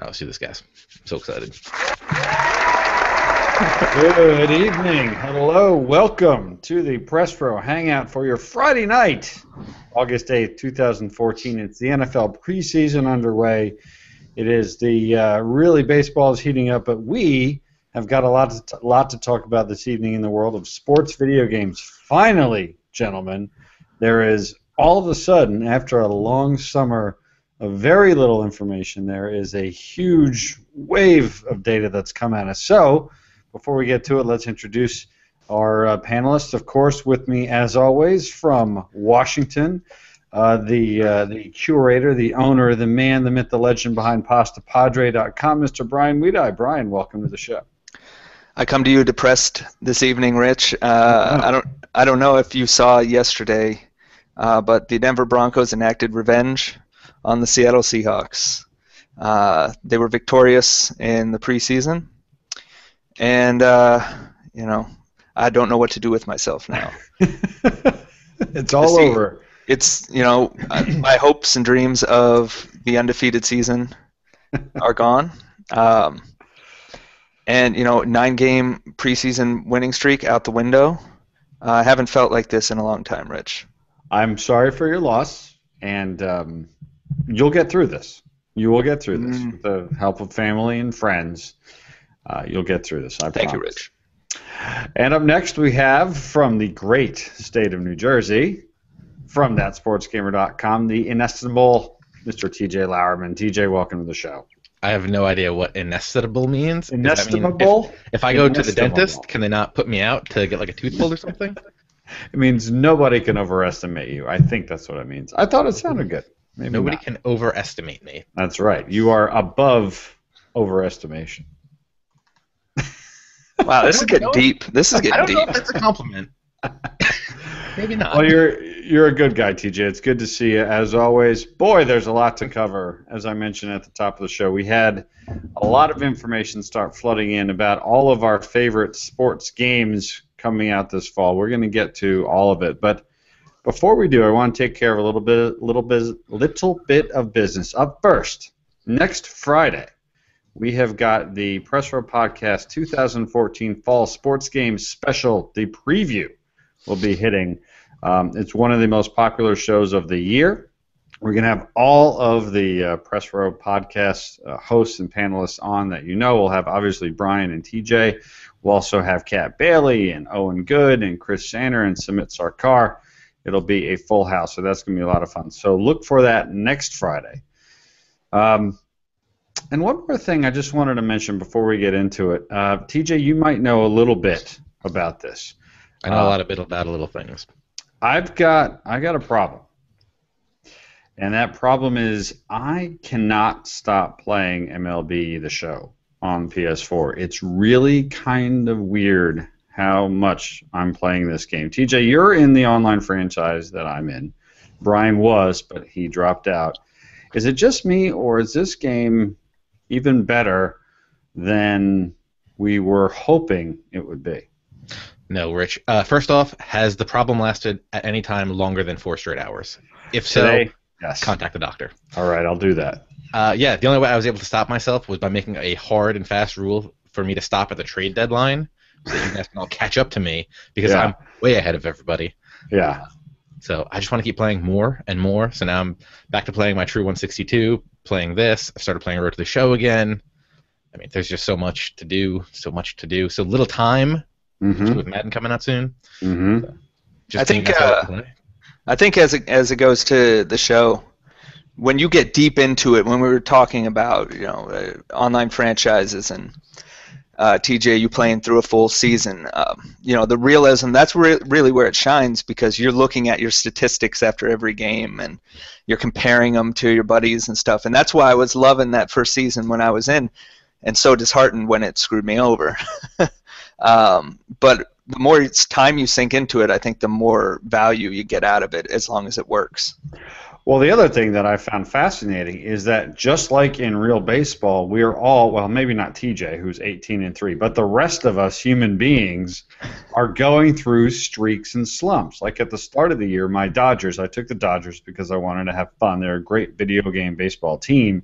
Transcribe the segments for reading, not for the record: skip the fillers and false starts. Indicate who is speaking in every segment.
Speaker 1: Let's do this, guys. I'm so excited.
Speaker 2: Good evening. Hello. Welcome to the Row Hangout for your Friday night, August 8th, 2014. It's the NFL preseason underway. It is really baseball is heating up, but we have got a lot to talk about this evening in the world of sports video games. Finally, gentlemen, there is all of a sudden, after a long summer of very little information, there is a huge wave of data that's come at us. So, before we get to it, let's introduce our panelists. Of course, with me, as always, from Washington, the curator, the owner, the man, the myth, the legend behind PastaPadre.com, Mr. Brian Weedeye. Brian, welcome to the show.
Speaker 3: I come to you depressed this evening, Rich. I don't know if you saw yesterday, but the Denver Broncos enacted revenge on the Seattle Seahawks. They were victorious in the preseason, and I don't know what to do with myself now.
Speaker 2: It's all over.
Speaker 3: It's my hopes and dreams of the undefeated season are gone. And 9-game preseason winning streak out the window. I haven't felt like this in a long time, Rich.
Speaker 2: I'm sorry for your loss, and you'll get through this. You will get through this with the help of family and friends. You'll get through this. I promise.
Speaker 3: Thank you, Rich.
Speaker 2: And up next, we have from the great state of New Jersey, from thatsportsgamer.com, the inestimable Mr. TJ Lowerman. TJ, welcome to the show.
Speaker 1: I have no idea what inestimable means.
Speaker 2: Inestimable?
Speaker 1: If I go to the dentist, can they not put me out to get like a tooth pulled or something?
Speaker 2: It means nobody can overestimate you. I think that's what it means. I thought it sounded good. Maybe
Speaker 1: nobody
Speaker 2: not.
Speaker 1: can overestimate me.
Speaker 2: That's right. You are above overestimation.
Speaker 3: Wow, this is getting deep. This is getting deep.
Speaker 1: I don't know if that's a compliment. Maybe not.
Speaker 2: Well, you're a good guy, TJ. It's good to see you, as always. Boy, there's a lot to cover. As I mentioned at the top of the show, we had a lot of information start flooding in about all of our favorite sports games coming out this fall. We're going to get to all of it, but before we do, I want to take care of a little bit of business. Up first, next Friday, we have got the Press Row Podcast 2014 Fall Sports Games Special. The preview will be hitting. It's one of the most popular shows of the year. We're going to have all of the Press Row Podcast hosts and panelists on that you know. We'll have, obviously, Brian and TJ. We'll also have Kat Bailey and Owen Good and Chris Sander and Sumit Sarkar. It'll be a full house, so that's going to be a lot of fun. So look for that next Friday. And one more thing I just wanted to mention before we get into it. TJ, you might know a little bit about this.
Speaker 1: I know a lot about little things.
Speaker 2: I've got a problem. And that problem is I cannot stop playing MLB The Show on PS4. It's really kind of weird how much I'm playing this game. TJ, you're in the online franchise that I'm in. Brian was, but he dropped out. Is it just me, or is this game even better than we were hoping it would be?
Speaker 1: No, Rich. First off, has the problem lasted at any time longer than 4 straight hours? If so,
Speaker 2: Today, yes.
Speaker 1: Contact the doctor.
Speaker 2: All right, I'll do that.
Speaker 1: Yeah, the only way I was able to stop myself was by making a hard and fast rule for me to stop at the trade deadline, so that you guys can all catch up to me, because I'm way ahead of everybody.
Speaker 2: Yeah.
Speaker 1: So I just want to keep playing more and more. So now I'm back to playing my True 162, playing this. I started playing Road to the Show again. I mean, there's just so much to do, so little time. With Madden coming out soon. So
Speaker 3: I think as it goes to the show, when you get deep into it, when we were talking about online franchises and TJ, you playing through a full season, the realism, that's really where it shines, because you're looking at your statistics after every game and you're comparing them to your buddies and stuff. And that's why I was loving that first season when I was in, and so disheartened when it screwed me over. But the more time you sink into it, I think the more value you get out of it, as long as it works.
Speaker 2: Well, the other thing that I found fascinating is that just like in real baseball, we are all, well, maybe not TJ, who's 18-3, but the rest of us human beings are going through streaks and slumps. Like at the start of the year, my Dodgers, I took the Dodgers because I wanted to have fun. They're a great video game baseball team.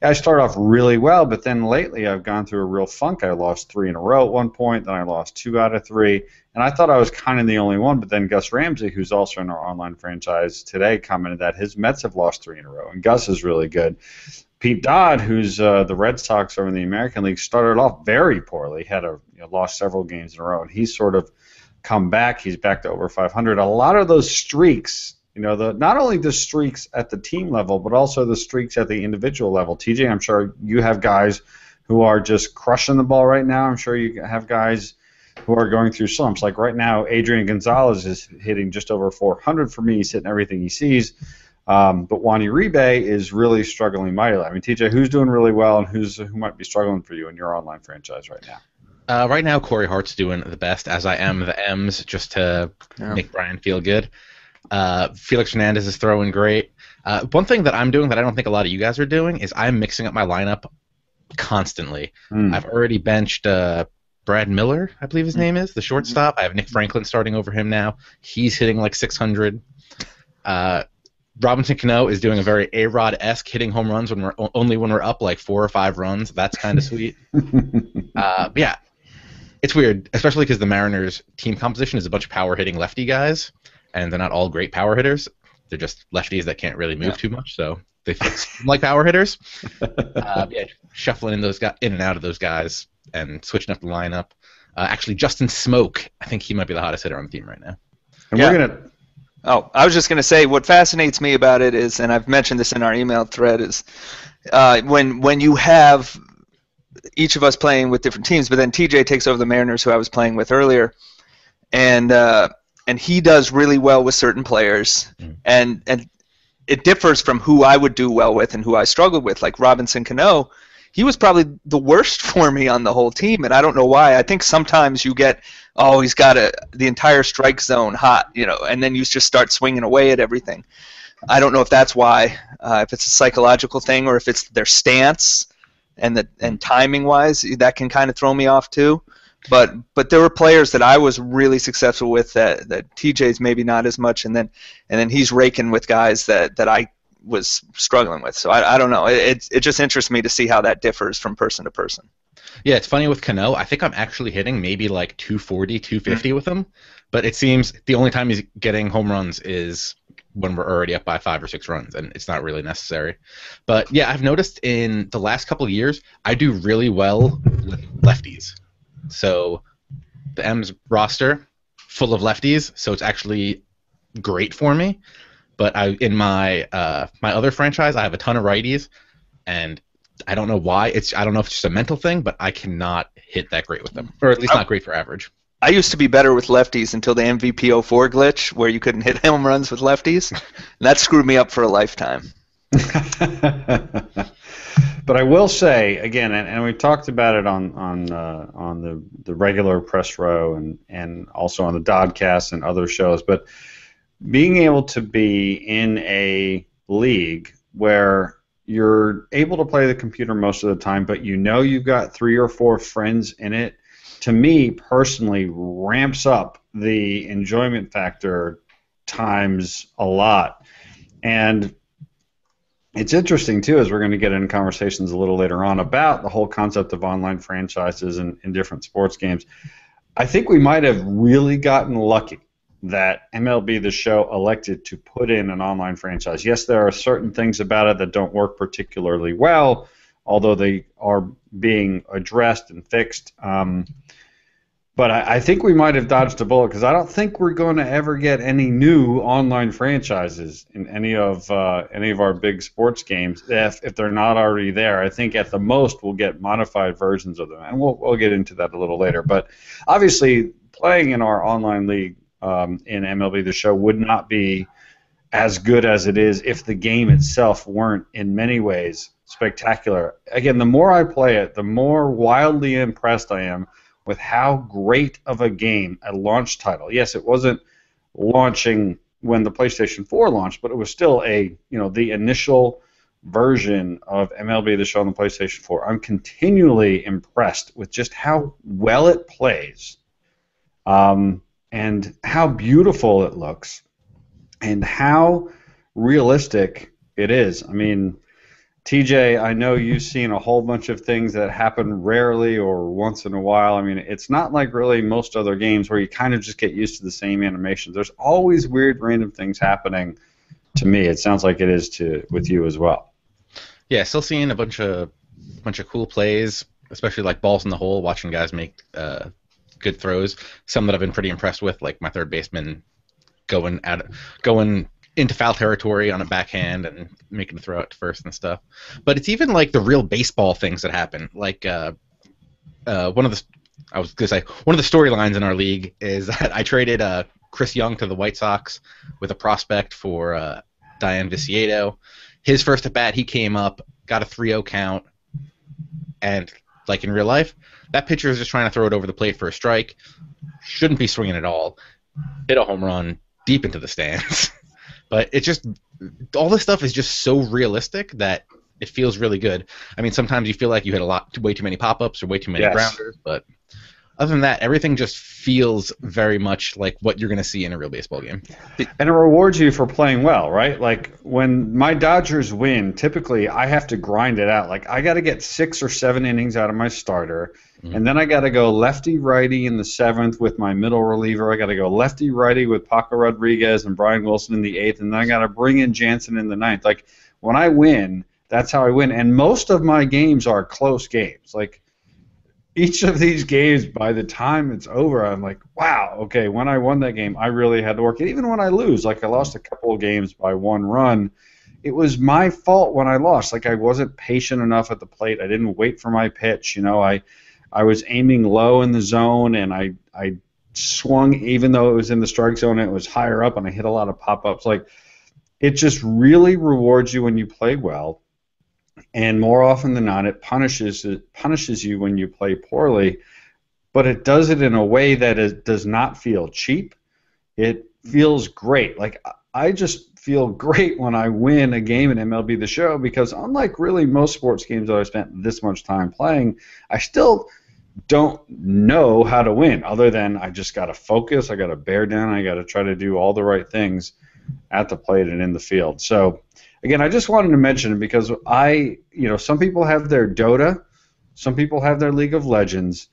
Speaker 2: I started off really well, but then lately I've gone through a real funk. I lost 3 in a row at one point, then I lost 2 out of 3, and I thought I was kind of the only one, but then Gus Ramsey, who's also in our online franchise today, commented that his Mets have lost 3 in a row, and Gus is really good. Pete Dodd, who's the Red Sox over in the American League, started off very poorly, had lost several games in a row, and he's sort of come back. He's back to over 500. A lot of those streaks, not only the streaks at the team level, but also the streaks at the individual level. TJ, I'm sure you have guys who are just crushing the ball right now. I'm sure you have guys who are going through slumps. Like right now, Adrian Gonzalez is hitting just over 400 for me. He's hitting everything he sees. But Wani Ribe is really struggling mightily. I mean, TJ, who's doing really well and who might be struggling for you in your online franchise right now?
Speaker 1: Right now, Corey Hart's doing the best, as I am the M's, just to make Brian feel good. Felix Hernandez is throwing great. One thing that I'm doing that I don't think a lot of you guys are doing is I'm mixing up my lineup constantly. I've already benched Brad Miller, I believe his name is, the shortstop. I have Nick Franklin starting over him now. He's hitting like 600. Robinson Cano is doing a very A-Rod-esque, hitting home runs when we're up like 4 or 5 runs. That's kind of sweet. But yeah, it's weird, especially because the Mariners' team composition is a bunch of power-hitting lefty guys, and they're not all great power hitters. They're just lefties that can't really move too much, so they seem like power hitters. Shuffling in and out of those guys and switching up the lineup. Actually, Justin Smoke, I think he might be the hottest hitter on the team right now.
Speaker 2: And we're going to...
Speaker 3: Oh, I was just going to say what fascinates me about it is, and I've mentioned this in our email thread, is when you have each of us playing with different teams, but then TJ takes over the Mariners, who I was playing with earlier, and he does really well with certain players, and it differs from who I would do well with and who I struggled with. Like Robinson Cano, he was probably the worst for me on the whole team, and I don't know why. I think sometimes you get, he's got the entire strike zone hot, and then you just start swinging away at everything. I don't know if that's why, if it's a psychological thing or if it's their stance and timing-wise, that can kind of throw me off too. But there were players that I was really successful with that TJ's maybe not as much, and then he's raking with guys that I was struggling with. So I don't know. It just interests me to see how that differs from person to person.
Speaker 1: Yeah, it's funny with Cano. I think I'm actually hitting maybe like 240, 250 with him, but it seems the only time he's getting home runs is when we're already up by 5 or 6 runs, and it's not really necessary. But yeah, I've noticed in the last couple of years, I do really well with lefties. So the M's roster, full of lefties, so it's actually great for me. But in my my other franchise, I have a ton of righties, and I don't know why. I don't know if it's just a mental thing, but I cannot hit that great with them, or at least not great for average.
Speaker 3: I used to be better with lefties until the MVP 04 glitch, where you couldn't hit home runs with lefties. And that screwed me up for a lifetime.
Speaker 2: But I will say again, and we talked about it on the regular press row and also on the Dodcast and other shows, but being able to be in a league where you're able to play the computer most of the time, but you've got 3 or 4 friends in it, to me personally ramps up the enjoyment factor times a lot. And it's interesting, too, as we're going to get into conversations a little later on about the whole concept of online franchises in different sports games. I think we might have really gotten lucky that MLB The Show elected to put in an online franchise. Yes, there are certain things about it that don't work particularly well, although they are being addressed and fixed. But I think we might have dodged a bullet because I don't think we're going to ever get any new online franchises in any of our big sports games if they're not already there. I think at the most we'll get modified versions of them, and we'll get into that a little later. But obviously, playing in our online league in MLB The Show would not be as good as it is if the game itself weren't in many ways spectacular. Again, the more I play it, the more wildly impressed I am with how great of a game a launch title. Yes, it wasn't launching when the PlayStation 4 launched, but it was still the initial version of MLB The Show on the PlayStation 4. I'm continually impressed with just how well it plays, and how beautiful it looks, and how realistic it is. I mean, TJ, I know you've seen a whole bunch of things that happen rarely or once in a while. I mean, it's not like really most other games where you kind of just get used to the same animations. There's always weird, random things happening. To me, it sounds like it is with you as well.
Speaker 1: Yeah, still seeing a bunch of cool plays, especially like balls in the hole, watching guys make good throws. Some that I've been pretty impressed with, like my third baseman going into foul territory on a backhand and making a throw out to first and stuff. But it's even like the real baseball things that happen. Like one of the storylines in our league is that I traded Chris Young to the White Sox with a prospect for Diane Viciedo. His first at bat, he came up, got a 3-0 count, and like in real life, that pitcher is just trying to throw it over the plate for a strike. Shouldn't be swinging at all. Hit a home run deep into the stands. But it's just, all this stuff is just so realistic that it feels really good. I mean, sometimes you feel like you hit way too many pop-ups or way too many grounders, but other than that, everything just feels very much like what you're going to see in a real baseball game.
Speaker 2: And it rewards you for playing well, right? Like, when my Dodgers win, typically I have to grind it out. Like, I got to get 6 or 7 innings out of my starter, and then I got to go lefty-righty in the 7th with my middle reliever. I got to go lefty-righty with Paco Rodriguez and Brian Wilson in the 8th, and then I got to bring in Jansen in the 9th. Like, when I win, that's how I win. And most of my games are close games. Like, each of these games, by the time it's over, I'm like, wow, okay, when I won that game, I really had to work. And even when I lose, like I lost a couple of games by 1 run, it was my fault when I lost. Like, I wasn't patient enough at the plate. I didn't wait for my pitch. You know, I was aiming low in the zone, and I swung even though it was in the strike zone and it was higher up, and I hit a lot of pop-ups. Like, it just really rewards you when you play well. And more often than not, it punishes you when you play poorly, but it does it in a way that it does not feel cheap. It feels great. Like, I just feel great when I win a game in MLB The Show, because unlike really most sports games that I've spent this much time playing, I still don't know how to win, other than I just got to focus, I got to bear down, I got to try to do all the right things at the plate and in the field. So, again, I just wanted to mention it because some people have their Dota, some people have their League of Legends.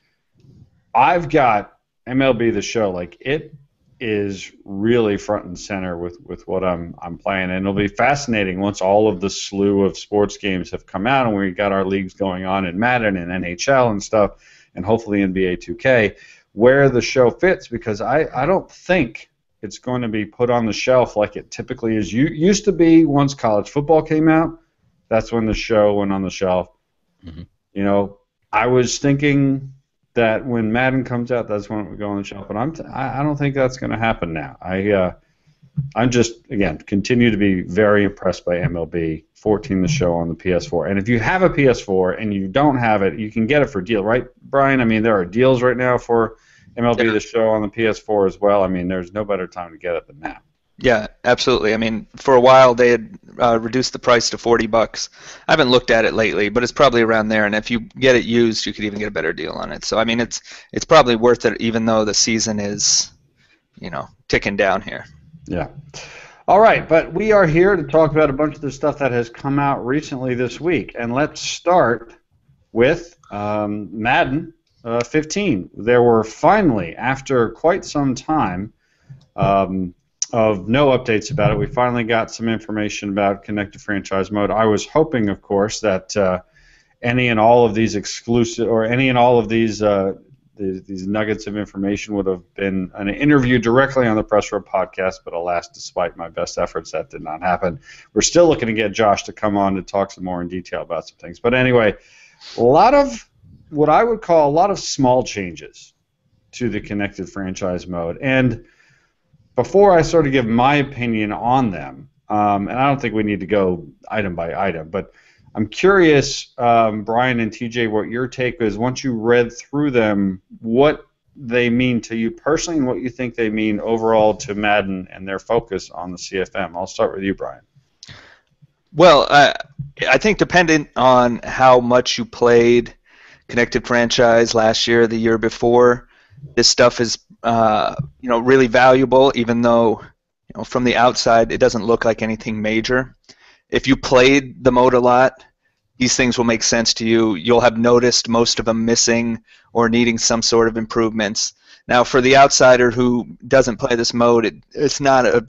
Speaker 2: I've got MLB The Show. Like, it is really front and center with what I'm playing, and it'll be fascinating once all of the slew of sports games have come out and we got our leagues going on in Madden and NHL and stuff, and hopefully NBA 2K, where the show fits, because I don't think it's going to be put on the shelf like it typically is. Used to be once college football came out, that's when the show went on the shelf. Mm-hmm. You know, I was thinking that when Madden comes out, that's when it would go on the shelf, but I don't think that's going to happen now. I'm just, again, continue to be very impressed by MLB 14 The Show on the PS4. And if you have a PS4 and you don't have it, you can get it for deal, right, Brian? I mean, there are deals right now for MLB The Show on the PS4 as well. I mean, there's no better time to get it than now.
Speaker 3: Yeah, absolutely. I mean, for a while they had reduced the price to $40. I haven't looked at it lately, but it's probably around there. And if you get it used, you could even get a better deal on it. So, I mean, it's probably worth it, even though the season is, ticking down here.
Speaker 2: Yeah. All right, but we are here to talk about a bunch of the stuff that has come out recently this week. And let's start with Madden 15. There were finally, after quite some time of no updates about it, we finally got some information about Connected Franchise Mode. I was hoping, of course, that any and all of these exclusive, or any and all of these nuggets of information would have been an interview directly on the Press Row podcast, but alas, despite my best efforts, that did not happen. We're still looking to get Josh to come on to talk some more in detail about some things. But anyway, a lot of what I would call a lot of small changes to the Connected Franchise Mode. And before I sort of give my opinion on them, and I don't think we need to go item by item, but I'm curious, Brian and TJ, what your take is once you read through them, what they mean to you personally and what you think they mean overall to Madden and their focus on the CFM. I'll start with you, Brian.
Speaker 3: Well, I think dependent on how much you played Connected Franchise last year, the year before, this stuff is really valuable, even though from the outside it doesn't look like anything major. If you played the mode a lot, these things will make sense to you. You'll have noticed most of them missing or needing some sort of improvements. Now, for the outsider who doesn't play this mode, it's not a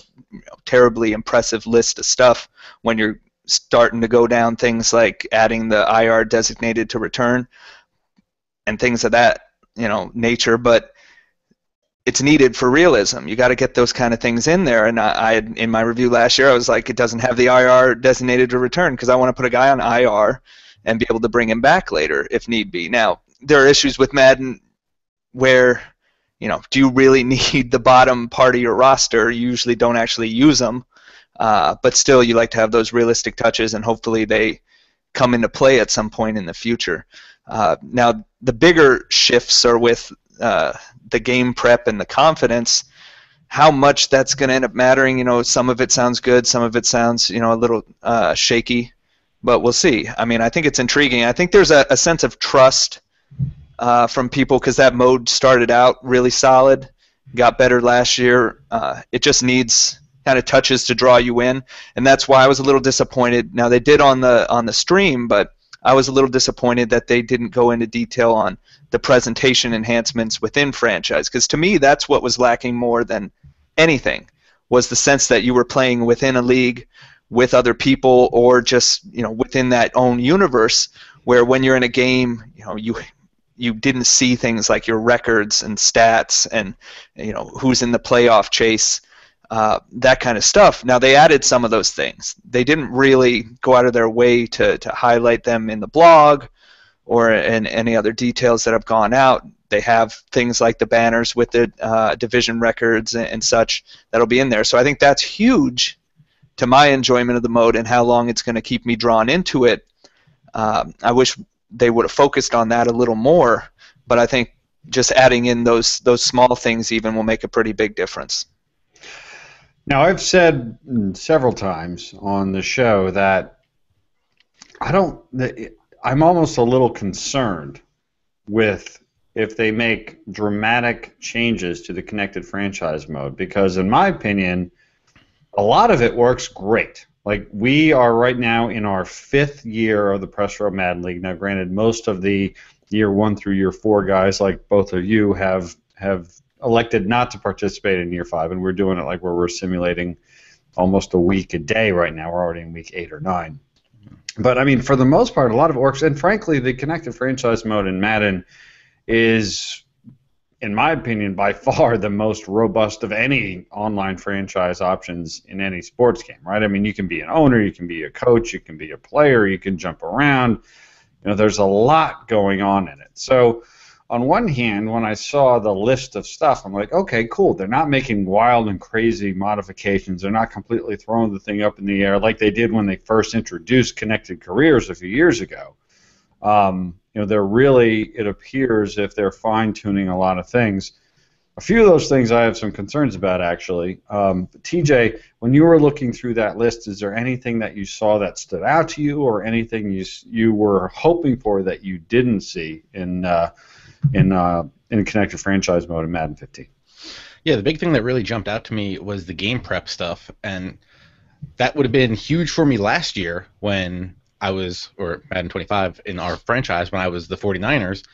Speaker 3: terribly impressive list of stuff when you're starting to go down things like adding the IR designated to return and things of that nature, but it's needed for realism. You got to get those kind of things in there. And I in my review last year, I was like, it doesn't have the IR designated to return because I want to put a guy on IR and be able to bring him back later if need be. Now, there are issues with Madden where, do you really need the bottom part of your roster? You usually don't actually use them, but still you like to have those realistic touches, and hopefully they come into play at some point in the future. Now, the bigger shifts are with the game prep and the confidence. How much that's going to end up mattering, some of it sounds good, some of it sounds, a little shaky, but we'll see. I mean, I think it's intriguing. I think there's a sense of trust from people because that mode started out really solid, got better last year. It just needs kind of touches to draw you in, and that's why I was a little disappointed. Now, they did on the stream, but I was a little disappointed that they didn't go into detail on the presentation enhancements within franchise, because to me that's what was lacking more than anything, was the sense that you were playing within a league with other people or just within that own universe, where when you're in a game you didn't see things like your records and stats and who's in the playoff chase, that kind of stuff. Now, they added some of those things. They didn't really go out of their way to highlight them in the blog or in any other details that have gone out. They have things like the banners with the division records and such that'll be in there. So I think that's huge to my enjoyment of the mode and how long it's going to keep me drawn into it. I wish they would have focused on that a little more, but I think just adding in those small things even will make a pretty big difference.
Speaker 2: Now, I've said several times on the show that I'm almost a little concerned with if they make dramatic changes to the connected franchise mode, because in my opinion, a lot of it works great. Like, we are right now in our 5th year of the Press Row Madden League. Now, granted, most of the year 1 through year 4 guys, like both of you, have elected not to participate in year 5, and we're doing it like where we're simulating almost a week a day right now. We're already in week 8 or 9. But, I mean, for the most part, a lot of it works. And, frankly, the connected franchise mode in Madden is, in my opinion, by far the most robust of any online franchise options in any sports game, right? I mean, you can be an owner, you can be a coach, you can be a player, you can jump around. There's a lot going on in it. So, on one hand, when I saw the list of stuff, I'm like, okay, cool. They're not making wild and crazy modifications. They're not completely throwing the thing up in the air like they did when they first introduced Connected Careers a few years ago. They're really, it appears, if they're fine-tuning a lot of things. A few of those things I have some concerns about, actually. TJ, when you were looking through that list, is there anything that you saw that stood out to you, or anything you were hoping for that you didn't see in connected franchise mode in Madden 15?
Speaker 1: Yeah, the big thing that really jumped out to me was the game prep stuff, and that would have been huge for me last year when I was, or Madden 25 in our franchise, when I was the 49ers.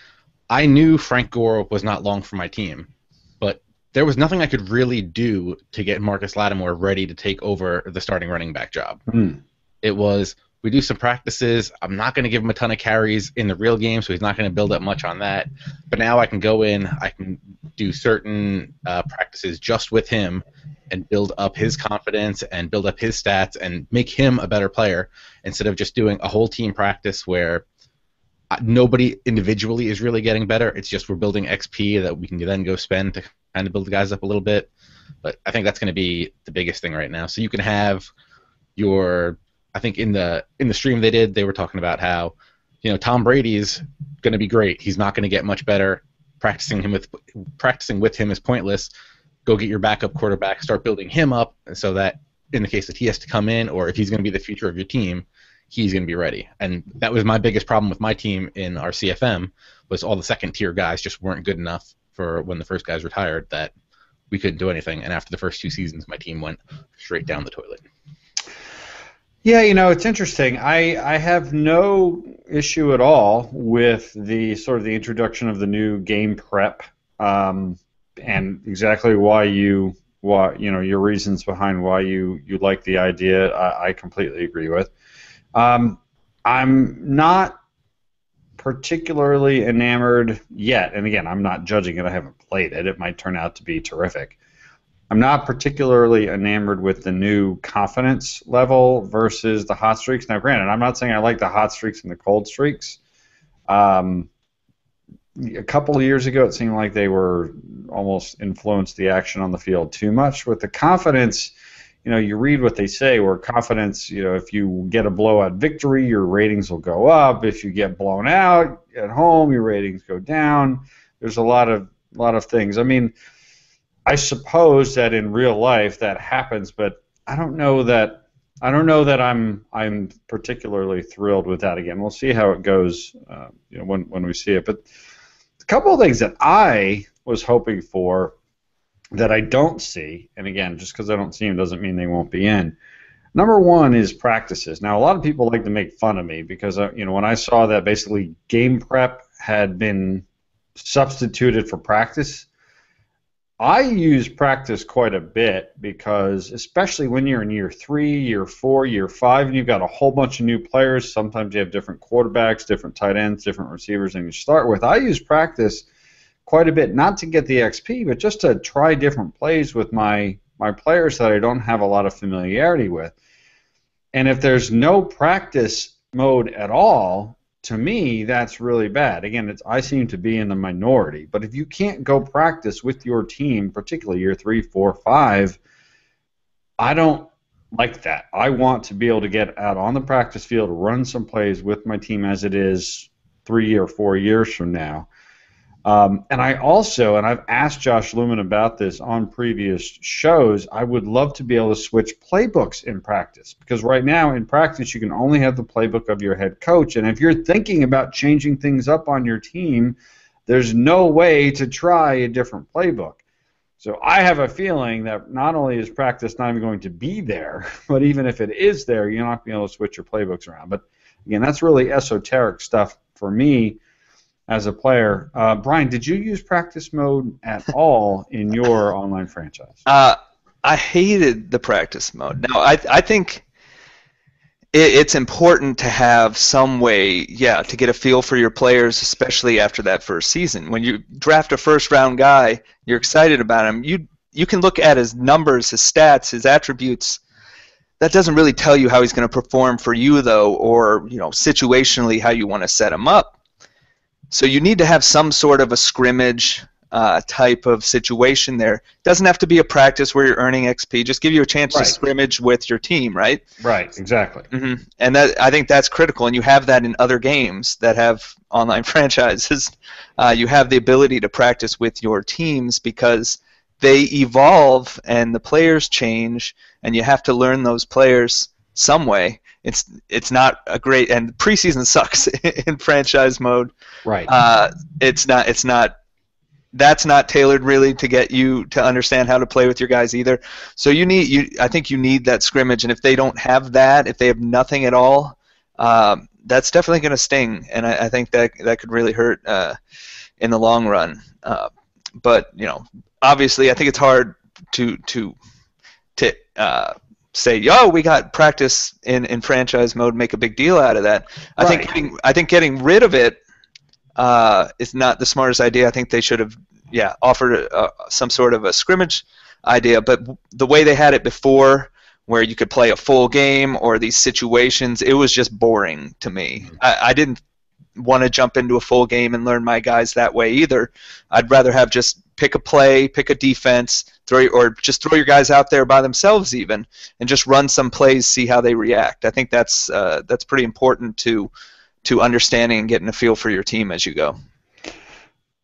Speaker 1: I knew Frank Gore was not long for my team, but there was nothing I could really do to get Marcus Lattimore ready to take over the starting running back job. It was, we do some practices. I'm not going to give him a ton of carries in the real game, so he's not going to build up much on that. But now I can go in, I can do certain practices just with him and build up his confidence and build up his stats and make him a better player, instead of just doing a whole team practice where nobody individually is really getting better. It's just we're building XP that we can then go spend to kind of build the guys up a little bit. But I think that's going to be the biggest thing right now. So you can have your, I think in the stream they were talking about how, Tom Brady's going to be great. He's not going to get much better. Practicing with him is pointless. Go get your backup quarterback, start building him up, so that in the case that he has to come in, or if he's going to be the future of your team, he's going to be ready. And that was my biggest problem with my team in our CFM, was all the second-tier guys just weren't good enough for when the first guys retired, that we couldn't do anything. And after the first 2 seasons, my team went straight down the toilet.
Speaker 2: Yeah, it's interesting. I have no issue at all with the sort of the introduction of the new game prep, um, and exactly your reasons behind why you like the idea. I completely agree with. Um, I'm not particularly enamored yet, and again, I'm not judging it. I haven't played it. It might turn out to be terrific. I'm not particularly enamored with the new confidence level versus the hot streaks. Now, granted, I'm not saying I like the hot streaks and the cold streaks. Um, a couple of years ago, it seemed like they were almost influenced the action on the field too much. With the confidence, you read what they say, where confidence, if you get a blowout victory, your ratings will go up. If you get blown out at home, your ratings go down. There's a lot of things. I mean, I suppose that in real life that happens, but I don't know that I'm particularly thrilled with that. Again, we'll see how it goes, when we see it. But a couple of things that I was hoping for that I don't see, and again, just because I don't see them doesn't mean they won't be in. Number one is practices. Now, a lot of people like to make fun of me because when I saw that basically game prep had been substituted for practice. I use practice quite a bit because, especially when you're in year 3, year 4, year 5, and you've got a whole bunch of new players, sometimes you have different quarterbacks, different tight ends, different receivers than you start with. I use practice quite a bit, not to get the XP, but just to try different plays with my players that I don't have a lot of familiarity with. And if there's no practice mode at all, to me, that's really bad. Again, I seem to be in the minority. But if you can't go practice with your team, particularly year 3, 4, 5, I don't like that. I want to be able to get out on the practice field, run some plays with my team as it is 3 or 4 years from now. And I've asked Josh Lumen about this on previous shows, I would love to be able to switch playbooks in practice. Because right now in practice you can only have the playbook of your head coach. And if you're thinking about changing things up on your team, there's no way to try a different playbook. So I have a feeling that not only is practice not even going to be there, but even if it is there, you're not going to be able to switch your playbooks around. But again, that's really esoteric stuff for me as a player. Brian, did you use practice mode at all in your online franchise?
Speaker 3: I hated the practice mode. Now, I think it's important to have some way, to get a feel for your players, especially after that first season. When you draft a first-round guy, you're excited about him. You can look at his numbers, his stats, his attributes. That doesn't really tell you how he's going to perform for you, though, or situationally how you want to set him up. So you need to have some sort of a scrimmage type of situation there. It doesn't have to be a practice where you're earning XP. Just give you a chance to scrimmage with your team, right?
Speaker 2: Right, exactly.
Speaker 3: Mm-hmm. And I think that's critical, and you have that in other games that have online franchises. You have the ability to practice with your teams because they evolve and the players change, and you have to learn those players some way. It's not a great, and preseason sucks in franchise mode.
Speaker 2: Right.
Speaker 3: It's not. That's not tailored really to get you to understand how to play with your guys either. So I think you need that scrimmage, and if they don't have that, if they have nothing at all, that's definitely going to sting, and I think that could really hurt in the long run. But obviously, I think it's hard to say, yo, we got practice in franchise mode, make a big deal out of that.
Speaker 2: Right.
Speaker 3: I think getting rid of it is not the smartest idea. I think they should have, offered some sort of a scrimmage idea. But the way they had it before, where you could play a full game or these situations, it was just boring to me. I didn't want to jump into a full game and learn my guys that way either. I'd rather have just pick a play, pick a defense, or just throw your guys out there by themselves even, and just run some plays, see how they react. I think that's pretty important to understanding and getting a feel for your team as you go.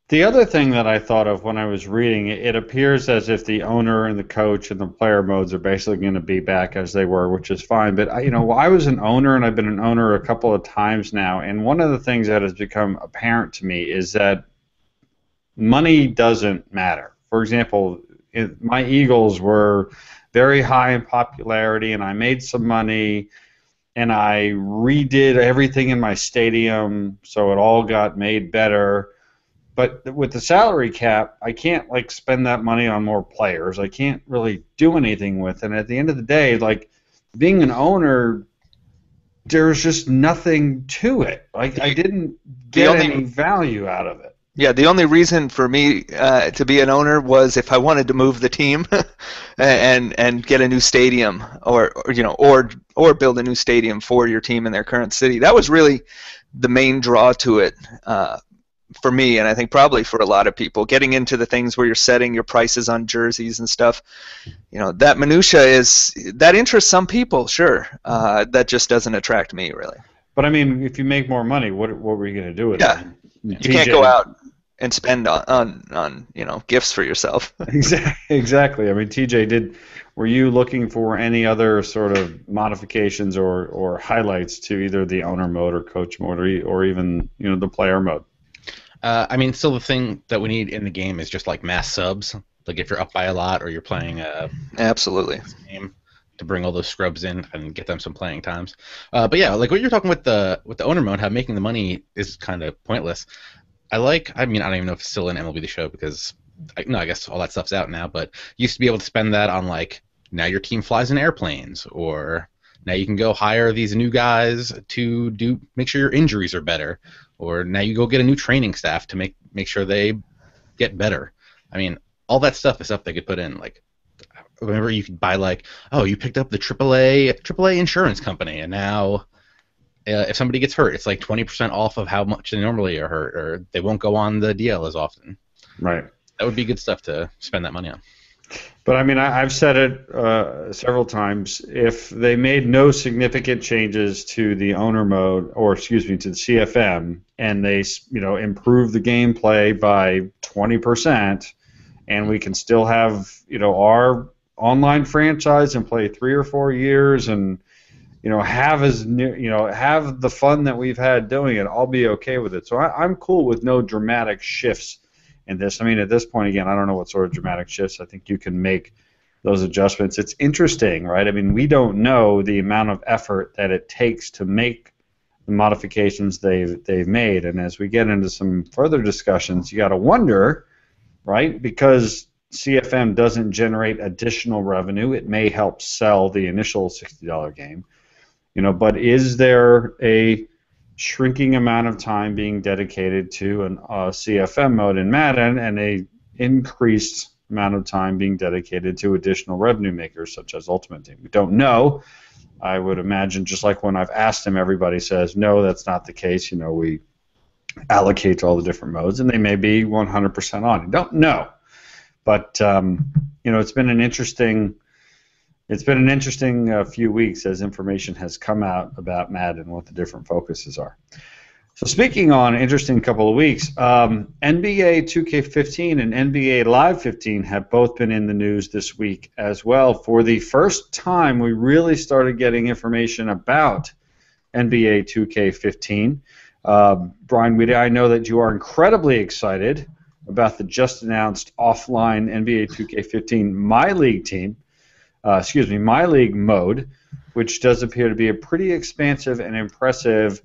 Speaker 2: The other thing that I thought of when I was reading it, it appears as if the owner and the coach and the player modes are basically going to be back as they were, which is fine. But I was an owner, and I've been an owner a couple of times now, and one of the things that has become apparent to me is that money doesn't matter. For example, my Eagles were very high in popularity, and I made some money. and I redid everything in my stadium so it all got made better. But with the salary cap, I can't like spend that money on more players. I can't really do anything with it. And at the end of the day, like being an owner, there's just nothing to it. Like I didn't get any value out of it.
Speaker 3: Yeah, the only reason for me to be an owner was if I wanted to move the team and get a new stadium, or build a new stadium for your team in their current city. That was really the main draw to it for me, and I think probably for a lot of people. Getting into the things where you're setting your prices on jerseys and stuff, that minutia that interests some people, sure. That just doesn't attract me really.
Speaker 2: But I mean, if you make more money, what were you going to do with it?
Speaker 3: You can't go out and spend on gifts for yourself.
Speaker 2: Exactly. I mean, TJ, were you looking for any other sort of modifications or highlights to either the owner mode or coach mode or even the player mode?
Speaker 1: I mean, still the thing that we need in the game is just like mass subs. Like if you're up by a lot or you're playing
Speaker 3: absolutely
Speaker 1: game, to bring all those scrubs in and get them some playing times. But yeah, like what you're talking with the owner mode, how making the money is kind of pointless. I mean, I don't even know if it's still in MLB The Show because, I guess all that stuff's out now, but you used to be able to spend that on, like, now your team flies in airplanes, or now you can go hire these new guys to make sure your injuries are better, or now you go get a new training staff to make sure they get better. I mean, all that stuff is stuff they could put in. Like, remember you could buy, like, oh, you picked up the AAA insurance company, and now if somebody gets hurt, it's like 20% off of how much they normally are hurt, or they won't go on the DL as often.
Speaker 2: Right.
Speaker 1: That would be good stuff to spend that money on.
Speaker 2: But I mean, I've said it several times. If they made no significant changes to the owner mode, or excuse me, to the CFM, and they improve the gameplay by 20%, and we can still have our online franchise and play 3 or 4 years and have the fun that we've had doing it, I'll be okay with it. So I'm cool with no dramatic shifts in this. I mean, at this point, again, I don't know what sort of dramatic shifts. I think you can make those adjustments. It's interesting, right? I mean, we don't know the amount of effort that it takes to make the modifications they've made. And as we get into some further discussions, you got to wonder, right? Because CFM doesn't generate additional revenue. It may help sell the initial $60 game. But is there a shrinking amount of time being dedicated to a CFM mode in Madden and a increased amount of time being dedicated to additional revenue makers such as Ultimate Team? We don't know. I would imagine, just like when I've asked them, everybody says, no, that's not the case. We allocate to all the different modes, and they may be 100% on. I don't know. But, it's been an interesting... It's been an interesting few weeks as information has come out about Madden and what the different focuses are. So speaking on an interesting couple of weeks, NBA 2K15 and NBA Live 15 have both been in the news this week as well. For the first time, we really started getting information about NBA 2K15. Brian, I know that you are incredibly excited about the just announced offline NBA 2K15 MyLeague team. MyLeague mode, which does appear to be a pretty expansive and impressive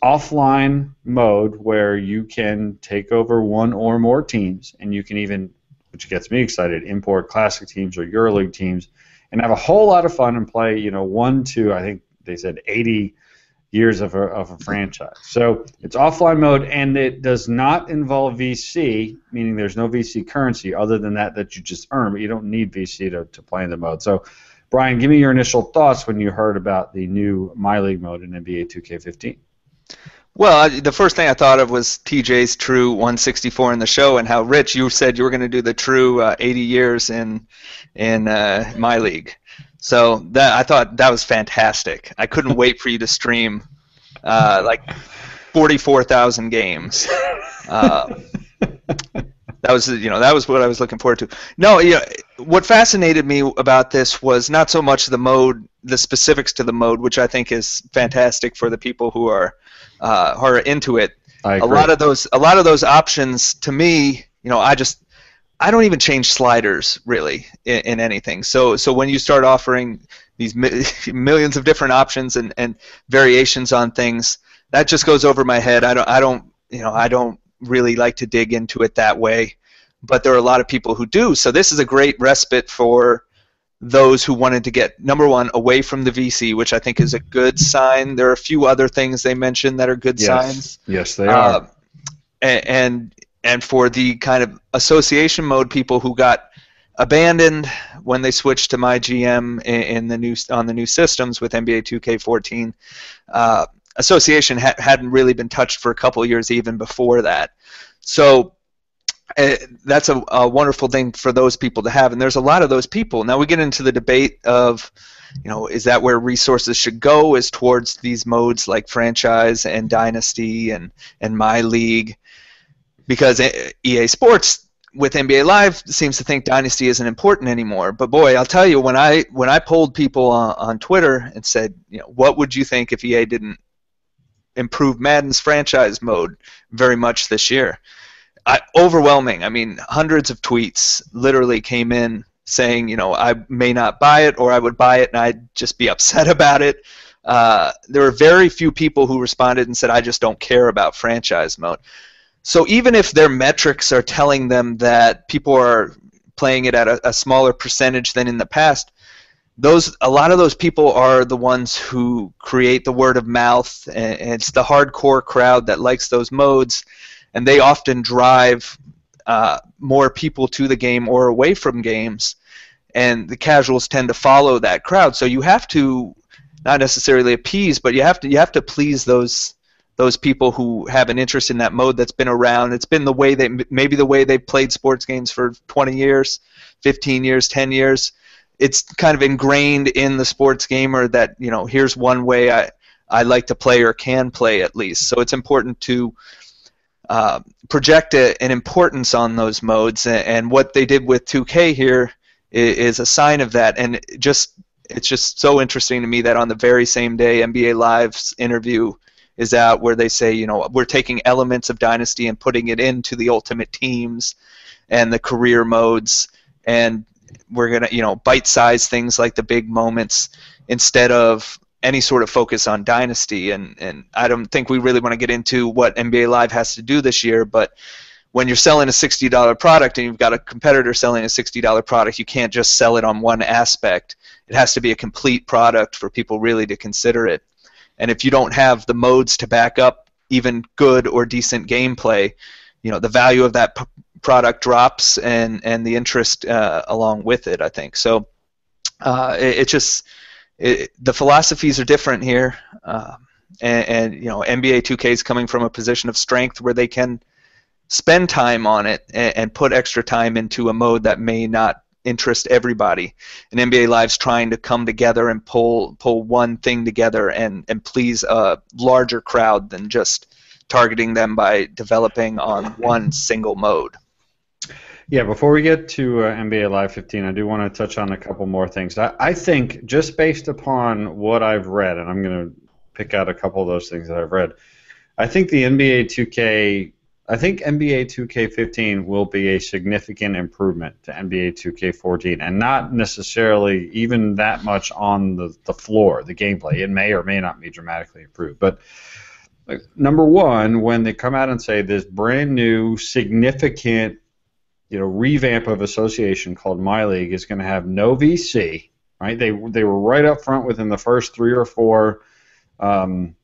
Speaker 2: offline mode where you can take over one or more teams, and you can even, which gets me excited, import classic teams or EuroLeague teams and have a whole lot of fun and play, 1 to, I think they said 80 years of a franchise. So it's offline mode, and it does not involve VC, meaning there's no VC currency other than that you just earn, but you don't need VC to play in the mode. So, Brian, give me your initial thoughts when you heard about the new MyLeague mode in NBA 2K15.
Speaker 3: Well, the first thing I thought of was TJ's true 164 in the show, and how, Rich, you said you were going to do the true 80 years in MyLeague. So that I thought that was fantastic. I couldn't wait for you to stream like 44,000 games. That was what I was looking forward to. No, what fascinated me about this was not so much the mode, the specifics to the mode, which I think is fantastic for the people who are into it.
Speaker 2: I agree.
Speaker 3: A lot of those options, to me, I don't even change sliders really in anything. So when you start offering these millions of different options and variations on things, that just goes over my head. I don't really like to dig into it that way, but there are a lot of people who do. So this is a great respite for those who wanted to get, number one, away from the VC, which I think is a good sign. There are a few other things they mentioned that are good signs.
Speaker 2: Yes, they are.
Speaker 3: And for the kind of association mode people who got abandoned when they switched to MyGM on the new systems with NBA 2K14, association hadn't really been touched for a couple of years even before that. So that's a wonderful thing for those people to have, and there's a lot of those people. Now we get into the debate of, is that where resources should go, is towards these modes like franchise and dynasty and MyLeague, because EA Sports with NBA Live seems to think dynasty isn't important anymore. But boy, I'll tell you, when I polled people on Twitter and said, what would you think if EA didn't improve Madden's franchise mode very much this year? Overwhelming. I mean, hundreds of tweets literally came in saying, I may not buy it, or I would buy it and I'd just be upset about it. There were very few people who responded and said, I just don't care about franchise mode. So even if their metrics are telling them that people are playing it at a smaller percentage than in the past, a lot of those people are the ones who create the word of mouth, and it's the hardcore crowd that likes those modes, and they often drive more people to the game or away from games, and the casuals tend to follow that crowd. So you have to not necessarily appease, but you have to please those people who have an interest in that mode that's been around. It's been the way they've played sports games for 20 years, 15 years, 10 years. It's kind of ingrained in the sports gamer that, here's one way I like to play or can play at least. So it's important to project an importance on those modes, and what they did with 2K here is a sign of that. And it's just so interesting to me that on the very same day NBA Live's interview is out, where they say, we're taking elements of Dynasty and putting it into the Ultimate Teams and the career modes, and we're going to, bite-size things like the big moments instead of any sort of focus on Dynasty. And I don't think we really want to get into what NBA Live has to do this year, but when you're selling a $60 product and you've got a competitor selling a $60 product, you can't just sell it on one aspect. It has to be a complete product for people really to consider it. And if you don't have the modes to back up even good or decent gameplay, the value of that product drops, and the interest along with it, I think. So the philosophies are different here, and NBA 2K is coming from a position of strength where they can spend time on it and put extra time into a mode that may not interest everybody. And NBA Live's trying to come together and pull one thing together and please a larger crowd than just targeting them by developing on one single mode.
Speaker 2: Yeah, before we get to NBA Live 15, I do want to touch on a couple more things. I think, just based upon what I've read, and I'm going to pick out a couple of those things that I've read, I think NBA 2K15 will be a significant improvement to NBA 2K14, and not necessarily even that much on the floor, the gameplay. It may or may not be dramatically improved. But number one, when they come out and say this brand new, significant revamp of association called MyLeague is going to have no VC, right? They were right up front within the first three or four questions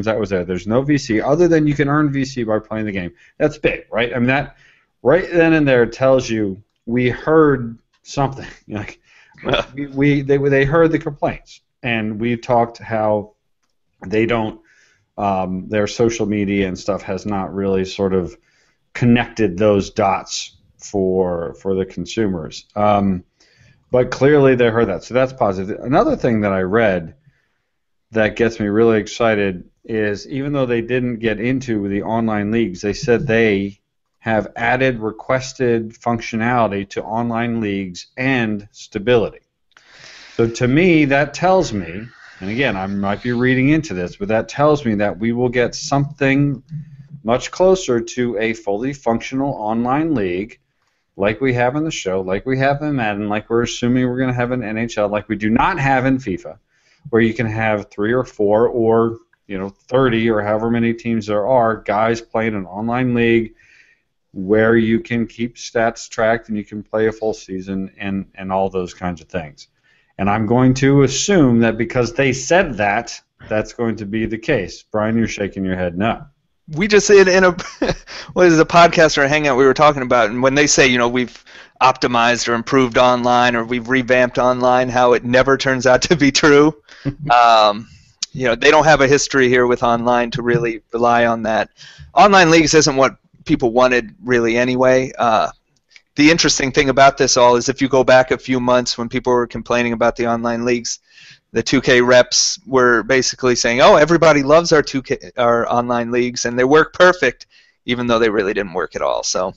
Speaker 2: that was there. There's no VC other than you can earn VC by playing the game. That's big, right? I mean, that right then and there tells you we heard something. They heard the complaints, and we talked how they don't their social media and stuff has not really sort of connected those dots for the consumers. But clearly they heard that, so that's positive. Another thing that I read that gets me really excited is, even though they didn't get into the online leagues, they said they have added requested functionality to online leagues and stability. So to me, that tells me, and again, I might be reading into this, but that tells me that we will get something much closer to a fully functional online league like we have in the show, like we have in Madden, like we're assuming we're going to have in NHL, like we do not have in FIFA, where you can have 3 or 4 or 30 or however many teams there are, guys playing an online league where you can keep stats tracked and you can play a full season and all those kinds of things. And I'm going to assume that because they said that, that's going to be the case. Brian, you're shaking your head no.
Speaker 3: We just in a what is a podcast or a hangout we were talking about, and when they say we've optimized or improved online or we've revamped online, how it never turns out to be true. They don't have a history here with online to really rely on that. Online leagues isn't what people wanted really anyway. The interesting thing about this all is if you go back a few months when people were complaining about the online leagues, the 2K reps were basically saying, "Oh, everybody loves our online leagues, and they work perfect," even though they really didn't work at all. So,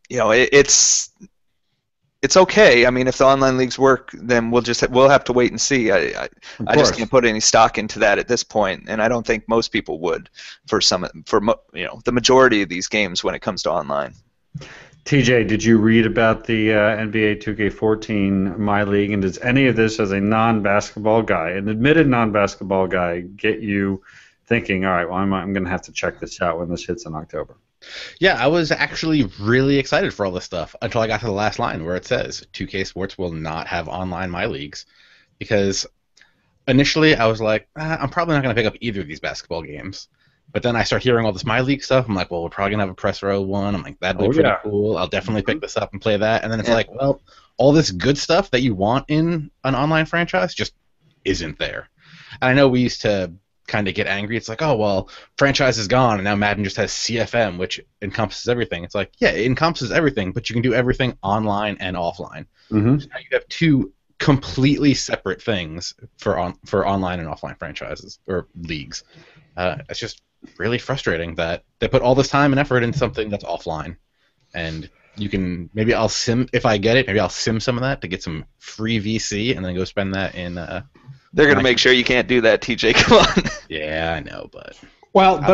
Speaker 3: it's okay. I mean, if the online leagues work, then we'll have to wait and see. I just can't put any stock into that at this point, and I don't think most people would for the majority of these games when it comes to online.
Speaker 2: TJ, did you read about the NBA 2K14 MyLeague, and does any of this, as a non-basketball guy, an admitted non-basketball guy, get you thinking, all right, well, I'm going to have to check this out when this hits in October?
Speaker 1: Yeah, I was actually really excited for all this stuff until I got to the last line where it says 2K Sports will not have online MyLeagues, because initially I was like, I'm probably not going to pick up either of these basketball games. But then I start hearing all this MyLeague stuff. I'm like, well, we're probably going to have a press row one. I'm like, that'd be pretty cool. I'll definitely pick this up and play that. And then it's like, well, all this good stuff that you want in an online franchise just isn't there. And I know we used to kind of get angry. It's like, oh, well, franchise is gone, and now Madden just has CFM, which encompasses everything. It's like, yeah, it encompasses everything, but you can do everything online and offline.
Speaker 2: Mm-hmm.
Speaker 1: So now you have two completely separate things for online and offline franchises or leagues. It's just really frustrating that they put all this time and effort into something that's offline, and you can maybe I'll sim if I get it. Maybe I'll sim some of that to get some free VC and then go spend that in.
Speaker 3: They're gonna make sure you can't do that, TJ. Come on.
Speaker 1: Yeah, I know, but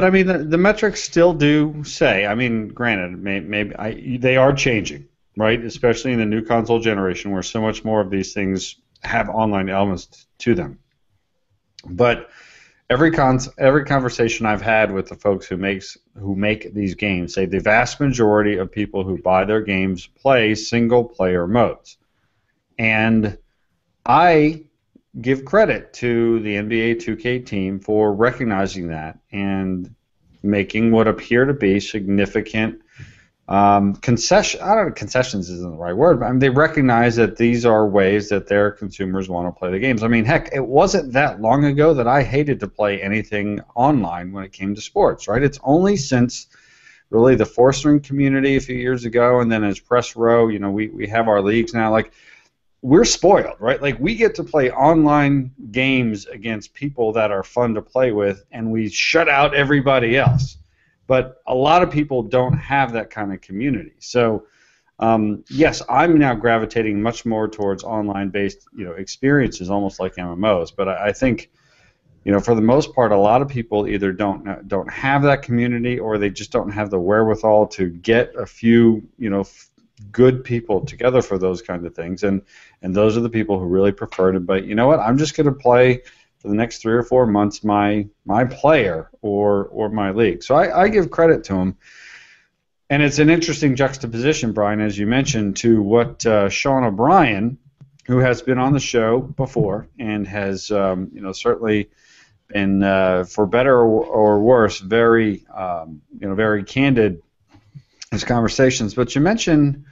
Speaker 2: I mean the metrics still do say. I mean, granted, maybe they are changing, right? Especially in the new console generation, where so much more of these things have online elements to them, but. Every conversation I've had with the folks who make these games say the vast majority of people who buy their games play single-player modes. And I give credit to the NBA 2K team for recognizing that and making what appear to be significant concessions isn't the right word, but I mean, they recognize that these are ways that their consumers want to play the games. I mean, heck, it wasn't that long ago that I hated to play anything online when it came to sports, right? It's only since really the four-string community a few years ago, and then as Press Row, we have our leagues now. Like, we're spoiled, right? Like, we get to play online games against people that are fun to play with, and we shut out everybody else. But a lot of people don't have that kind of community. So, yes, I'm now gravitating much more towards online-based, experiences, almost like MMOs. But I think, for the most part, a lot of people either don't have that community, or they just don't have the wherewithal to get a few, good people together for those kinds of things. And those are the people who really prefer to. But you know what? I'm just going to play. For the next 3 or 4 months, my player or my league. So I give credit to him. And it's an interesting juxtaposition, Brian, as you mentioned, to what Sean O'Brien, who has been on the show before and has certainly been, for better or worse, very very candid in his conversations. But you mentioned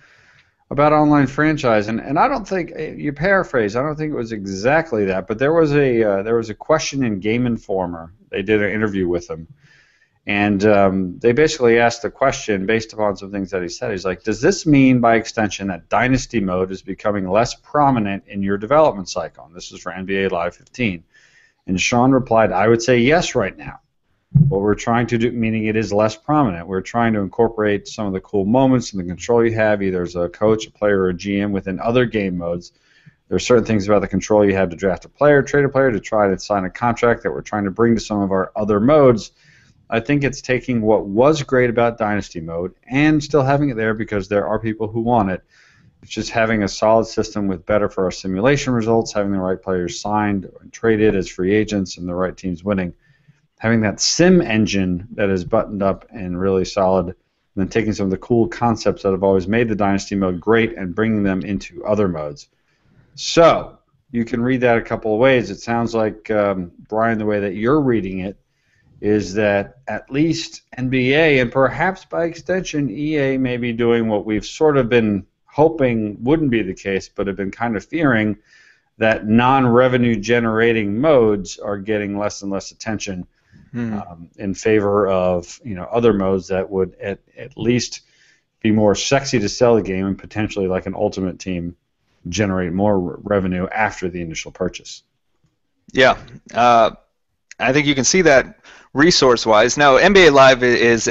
Speaker 2: about online franchise, and I don't think you paraphrase. I don't think it was exactly that, but there was a question in Game Informer. They did an interview with him, and they basically asked the question based upon some things that he said. He's like, "Does this mean, by extension, that Dynasty mode is becoming less prominent in your development cycle?" And this is for NBA Live 15. And Sean replied, "I would say yes right now. What we're trying to do, meaning it is less prominent, we're trying to incorporate some of the cool moments and the control you have, either as a coach, a player, or a GM within other game modes. There are certain things about the control you have to draft a player, trade a player, to try to sign a contract that we're trying to bring to some of our other modes. I think it's taking what was great about Dynasty Mode and still having it there because there are people who want it. It's just having a solid system with better for our simulation results, having the right players signed and traded as free agents, and the right teams winning. Having that sim engine that is buttoned up and really solid, and then taking some of the cool concepts that have always made the Dynasty Mode great and bringing them into other modes. So, you can read that a couple of ways. It sounds like, Brian, the way that you're reading it, is that at least NBA and perhaps by extension EA may be doing what we've sort of been hoping wouldn't be the case, but have been kind of fearing, that non-revenue generating modes are getting less and less attention in favor of other modes that would at least be more sexy to sell the game and potentially, like an Ultimate Team, generate more revenue after the initial purchase. Yeah,
Speaker 3: I think you can see that resource-wise. Now, NBA Live is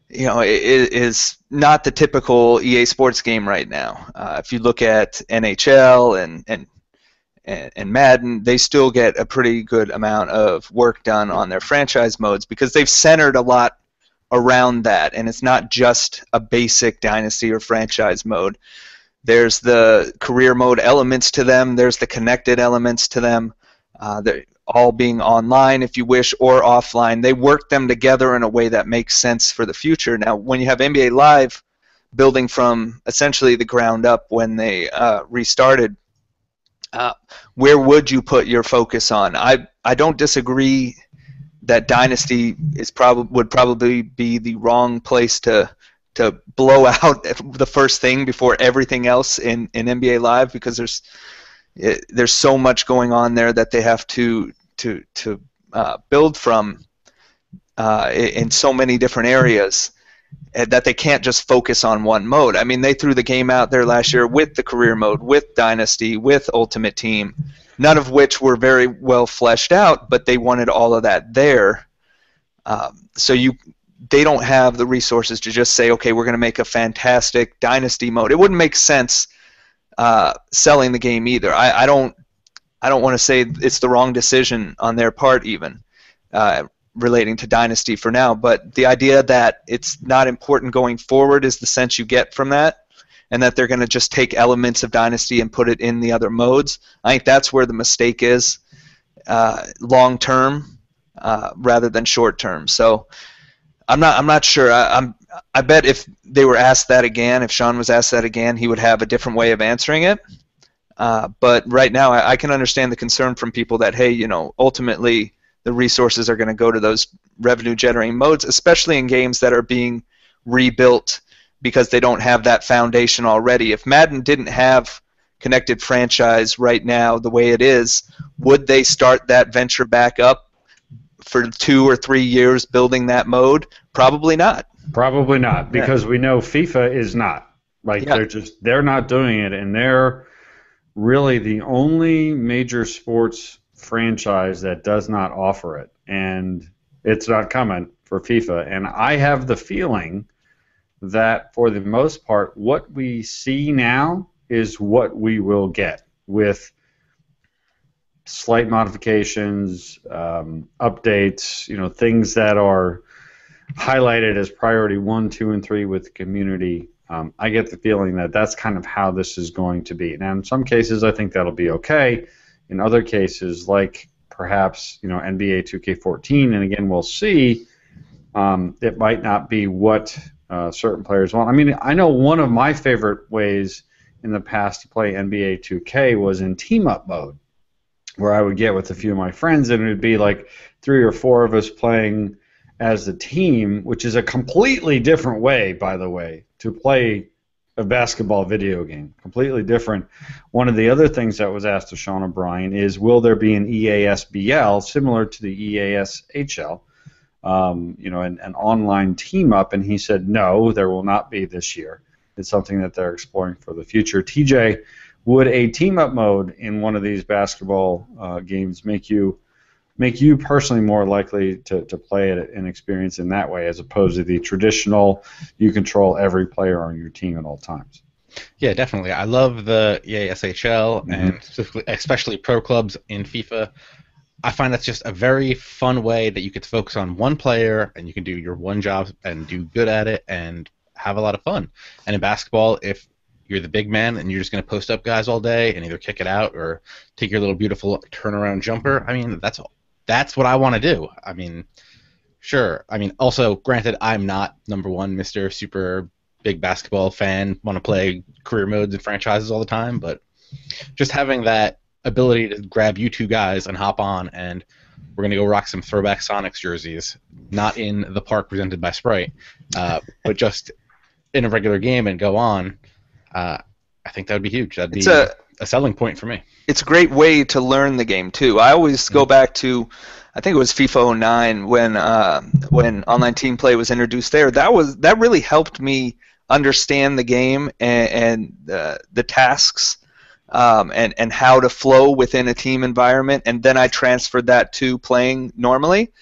Speaker 3: is not the typical EA Sports game right now. If you look at NHL and Madden, they still get a pretty good amount of work done on their franchise modes because they've centered a lot around that, and it's not just a basic dynasty or franchise mode. There's the career mode elements to them. There's the connected elements to them. They're all being online, if you wish, or offline. They work them together in a way that makes sense for the future. Now, when you have NBA Live building from essentially the ground up when they restarted, where would you put your focus on? I don't disagree that Dynasty would probably be the wrong place to blow out the first thing before everything else in NBA Live, because there's so much going on there that they have to build from in so many different areas that they can't just focus on one mode. I mean, they threw the game out there last year with the career mode, with Dynasty, with Ultimate Team, none of which were very well fleshed out, but they wanted all of that there. They don't have the resources to just say, okay, we're going to make a fantastic Dynasty mode. It wouldn't make sense selling the game either. I don't want to say it's the wrong decision on their part even relating to Dynasty for now, but the idea that it's not important going forward is the sense you get from that, and that they're going to just take elements of Dynasty and put it in the other modes. I think that's where the mistake is long term rather than short term. So I'm not sure. I bet if they were asked that again, if Sean was asked that again, he would have a different way of answering it. But right now, I can understand the concern from people that, hey, ultimately the resources are going to go to those revenue-generating modes, especially in games that are being rebuilt because they don't have that foundation already. If Madden didn't have connected franchise right now the way it is, would they start that venture back up for 2 or 3 years building that mode? Probably not.
Speaker 2: Probably not, because we know FIFA is not. They're not doing it, and they're really the only major sports franchise that does not offer it, and it's not coming for FIFA. And I have the feeling that for the most part, what we see now is what we will get, with slight modifications, updates, things that are highlighted as priority 1, 2, and 3 with the community. I get the feeling that that's kind of how this is going to be. Now, in some cases, I think that'll be okay. In other cases, like perhaps NBA 2K14, and again, we'll see, it might not be what certain players want. I mean, I know one of my favorite ways in the past to play NBA 2K was in team-up mode, where I would get with a few of my friends, and it would be like 3 or 4 of us playing as a team, which is a completely different way, by the way, to play a basketball video game. Completely different. One of the other things that was asked of Sean O'Brien is, will there be an EASBL similar to the EASHL, an online team-up? And he said, no, there will not be this year. It's something that they're exploring for the future. TJ, would a team-up mode in one of these basketball games make you personally more likely to play it and experience in that way, as opposed to the traditional, you control every player on your team at all times?
Speaker 1: Yeah, definitely. I love the EASHL and especially pro clubs in FIFA. I find that's just a very fun way that you could focus on one player and you can do your one job and do good at it and have a lot of fun. And in basketball, if you're the big man and you're just going to post up guys all day and either kick it out or take your little beautiful turnaround jumper, I mean, that's what I want to do. I mean, sure. I mean, also, granted, I'm not number one Mr. Super big basketball fan, want to play career modes and franchises all the time, but just having that ability to grab you two guys and hop on and we're going to go rock some throwback Sonics jerseys, not in the park presented by Sprite, but just in a regular game and go on, I think that would be huge. That'd be a selling point for me.
Speaker 3: It's a great way to learn the game, too. I always go back to, I think it was FIFA 09 when online team play was introduced there. That really helped me understand the game and the tasks and how to flow within a team environment, and then I transferred that to playing normally.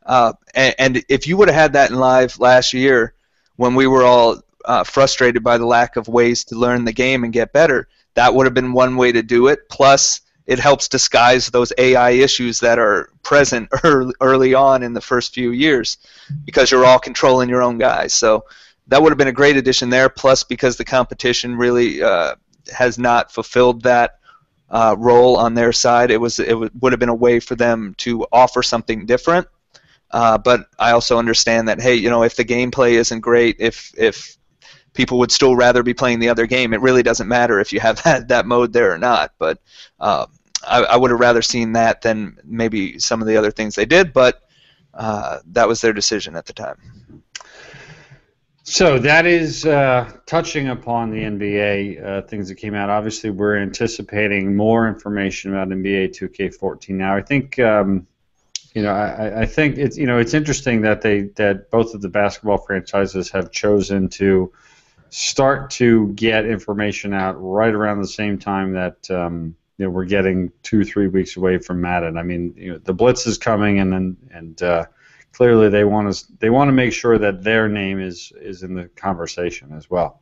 Speaker 3: And if you would have had that in live last year when we were all frustrated by the lack of ways to learn the game and get better, that would have been one way to do it. Plus, it helps disguise those AI issues that are present early on in the first few years because you're all controlling your own guys. So that would have been a great addition there. Plus, because the competition really has not fulfilled that role on their side, it would have been a way for them to offer something different. But I also understand that, hey, if the gameplay isn't great, if people would still rather be playing the other game, it really doesn't matter if you have that mode there or not. But I would have rather seen that than maybe some of the other things they did, but that was their decision at the time.
Speaker 2: So that is touching upon the NBA things that came out. Obviously, we're anticipating more information about NBA 2K14 now. I think I think it's interesting that both of the basketball franchises have chosen to start to get information out right around the same time that we're getting 2-3 weeks away from Madden. I mean, the Blitz is coming, and clearly they want to make sure that their name is in the conversation as well.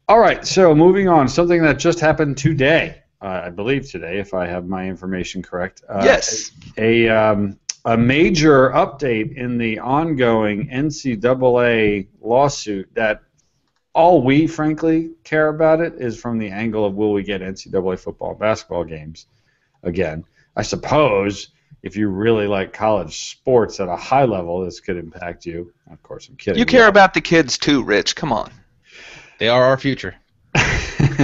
Speaker 2: All right, so moving on, something that just happened today, I believe today, if I have my information correct.
Speaker 3: Yes.
Speaker 2: A major update in the ongoing NCAA lawsuit that all we, frankly, care about it is from the angle of will we get NCAA football and basketball games again. I suppose if you really like college sports at a high level, this could impact you. Of course, I'm kidding.
Speaker 3: You care about the kids too, Rich. Come on.
Speaker 1: They are our future.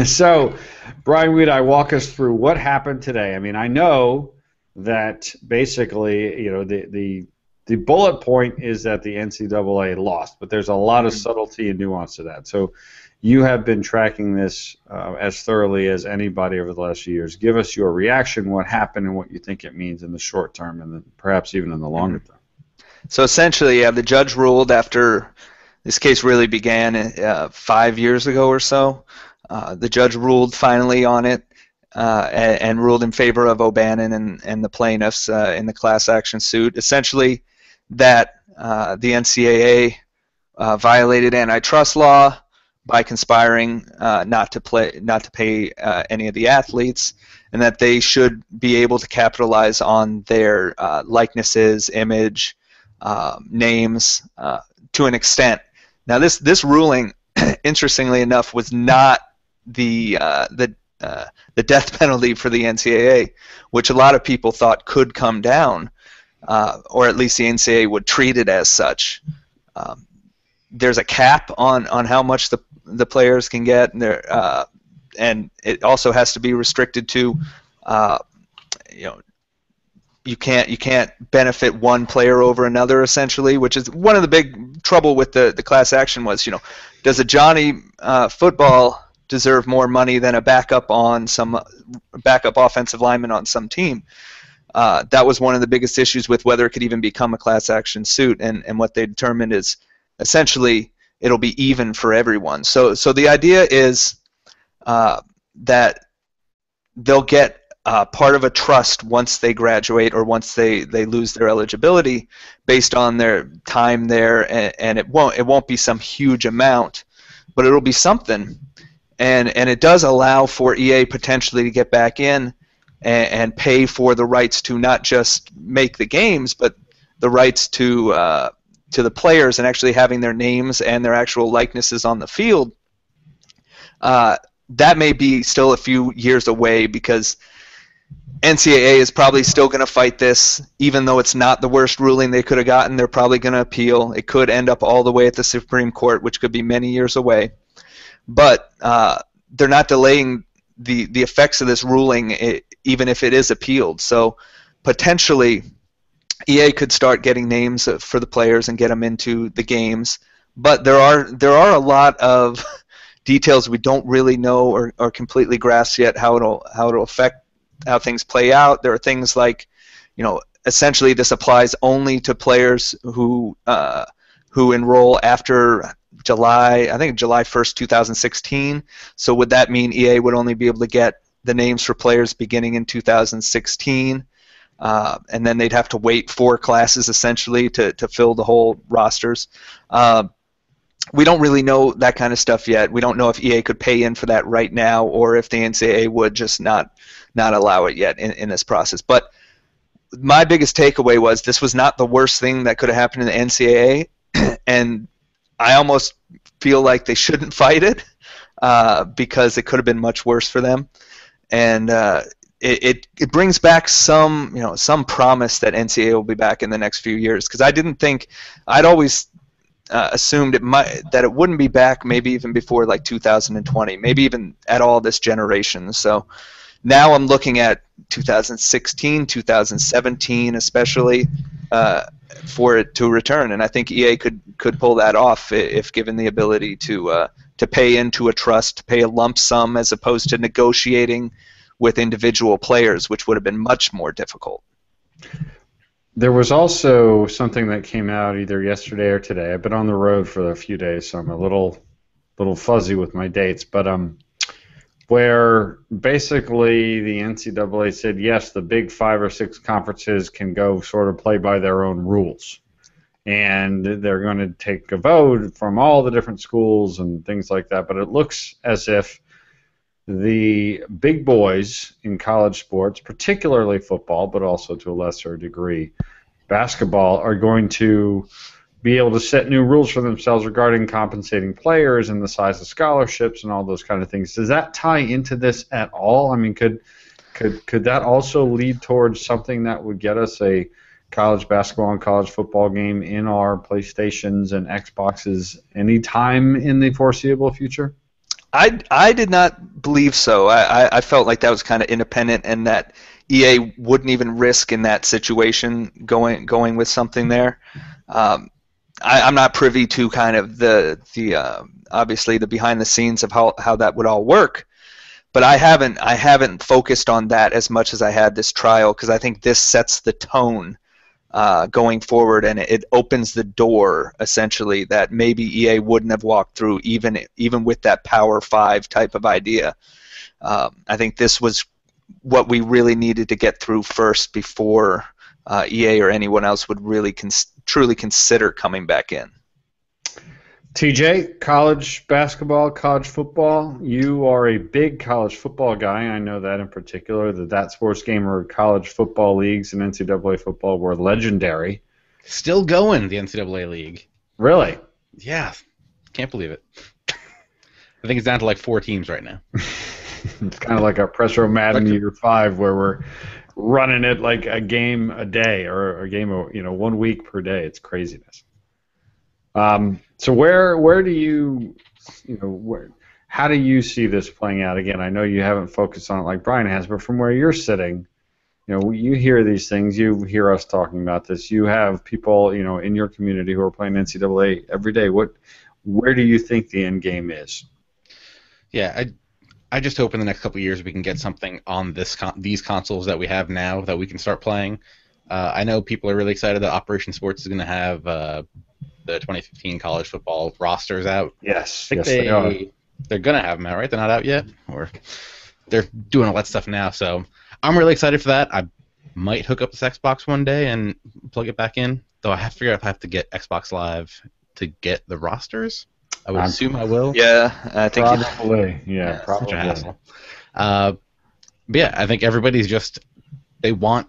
Speaker 2: So, Brian Weed, walk us through what happened today. I mean, I know that basically, the bullet point is that the NCAA lost, but there's a lot of subtlety and nuance to that. So you have been tracking this as thoroughly as anybody over the last few years. Give us your reaction, what happened, and what you think it means in the short term and then perhaps even in the longer term.
Speaker 3: So essentially, the judge ruled after this case really began 5 years ago or so. The judge ruled finally on it and ruled in favor of O'Bannon and the plaintiffs in the class action suit. Essentially, that the NCAA violated antitrust law by conspiring not to pay any of the athletes, and that they should be able to capitalize on their likenesses, image, names to an extent. Now, this ruling, interestingly enough, was not the death penalty for the NCAA, which a lot of people thought could come down, or at least the NCAA would treat it as such. There's a cap on how much the players can get, and it also has to be restricted to, you can't benefit one player over another, essentially, which is one of the big trouble with the class action was, does a Johnny football deserve more money than a backup offensive lineman on some team? That was one of the biggest issues with whether it could even become a class action suit, and what they determined is essentially it'll be even for everyone. So the idea is that they'll get part of a trust once they graduate or once they lose their eligibility based on their time there, and it won't be some huge amount, but it'll be something. And it does allow for EA potentially to get back in and pay for the rights to not just make the games, but the rights to the players and actually having their names and their actual likenesses on the field, that may be still a few years away, because NCAA is probably still going to fight this, even though it's not the worst ruling they could have gotten. They're probably going to appeal. It could end up all the way at the Supreme Court, which could be many years away. But they're not delaying the effects of this ruling, even if it is appealed. So potentially, EA could start getting names for the players and get them into the games. But there are a lot of details we don't really know or completely grasp yet how it'll affect how things play out. There are things like, essentially this applies only to players who enroll after July 1st, 2016. So would that mean EA would only be able to get the names for players beginning in 2016? And then they'd have to wait 4 classes essentially to fill the whole rosters. We don't really know that kind of stuff yet. We don't know if EA could pay in for that right now, or if the NCAA would just not allow it yet in this process. But my biggest takeaway was this was not the worst thing that could have happened in the NCAA, and I almost feel like they shouldn't fight it because it could have been much worse for them. And it brings back some promise that NCAA will be back in the next few years, because I'd always assumed that it wouldn't be back maybe even before like 2020, maybe even at all this generation. So now I'm looking at 2016, 2017 especially for it to return, and I think EA could pull that off if given the ability to pay into a trust, pay a lump sum as opposed to negotiating with individual players, which would have been much more difficult.
Speaker 2: There was also something that came out either yesterday or today. I've been on the road for a few days, so I'm a little fuzzy with my dates, but where basically the NCAA said, yes, the big 5 or 6 conferences can go sort of play by their own rules. And they're going to take a vote from all the different schools and things like that. But it looks as if the big boys in college sports, particularly football, but also to a lesser degree basketball, are going to be able to set new rules for themselves regarding compensating players and the size of scholarships and all those kind of things. Does that tie into this at all? I mean, could that also lead towards something that would get us a college basketball and college football game in our PlayStations and Xboxes anytime in the foreseeable future?
Speaker 3: I did not believe so. I felt like that was kind of independent, and that EA wouldn't even risk in that situation going with something there. I'm not privy to kind of the obviously the behind the scenes of how that would all work, but I haven't focused on that as much as I had this trial, because I think this sets the tone going forward, and it opens the door essentially that maybe EA wouldn't have walked through even with that Power 5 type of idea. I think this was what we really needed to get through first before EA or anyone else would really truly consider coming back in.
Speaker 2: TJ, college basketball, college football. You are a big college football guy. I know that in particular. That Sports Gamer college football leagues and NCAA football were legendary.
Speaker 1: Still going, the NCAA league.
Speaker 2: Really?
Speaker 1: Yeah. Can't believe it. I think it's down to like 4 teams right now.
Speaker 2: It's kind of like a Press Row Madden Year 5 where we're running it like a game a day, or a game 1 week per day. It's craziness. So where do you how do you see this playing out? Again, I know you haven't focused on it like Brian has, but from where you're sitting, you hear these things, you hear us talking about this, you have people, in your community who are playing NCAA every day. Where do you think the end game is?
Speaker 1: Yeah, I just hope in the next couple of years we can get something on these consoles that we have now that we can start playing. I know people are really excited that Operation Sports is going to have the 2015 college football rosters out.
Speaker 2: Yes,
Speaker 1: I think
Speaker 2: they are.
Speaker 1: They're going to have them out, right? They're not out yet? Or they're doing all that stuff now, so I'm really excited for that. I might hook up this Xbox one day and plug it back in, though I have to figure out if I have to get Xbox Live to get the rosters. I would assume I will.
Speaker 3: Yeah, I think
Speaker 2: probably. Yeah, probably.
Speaker 1: Such a hassle. But yeah, I think everybody's just they want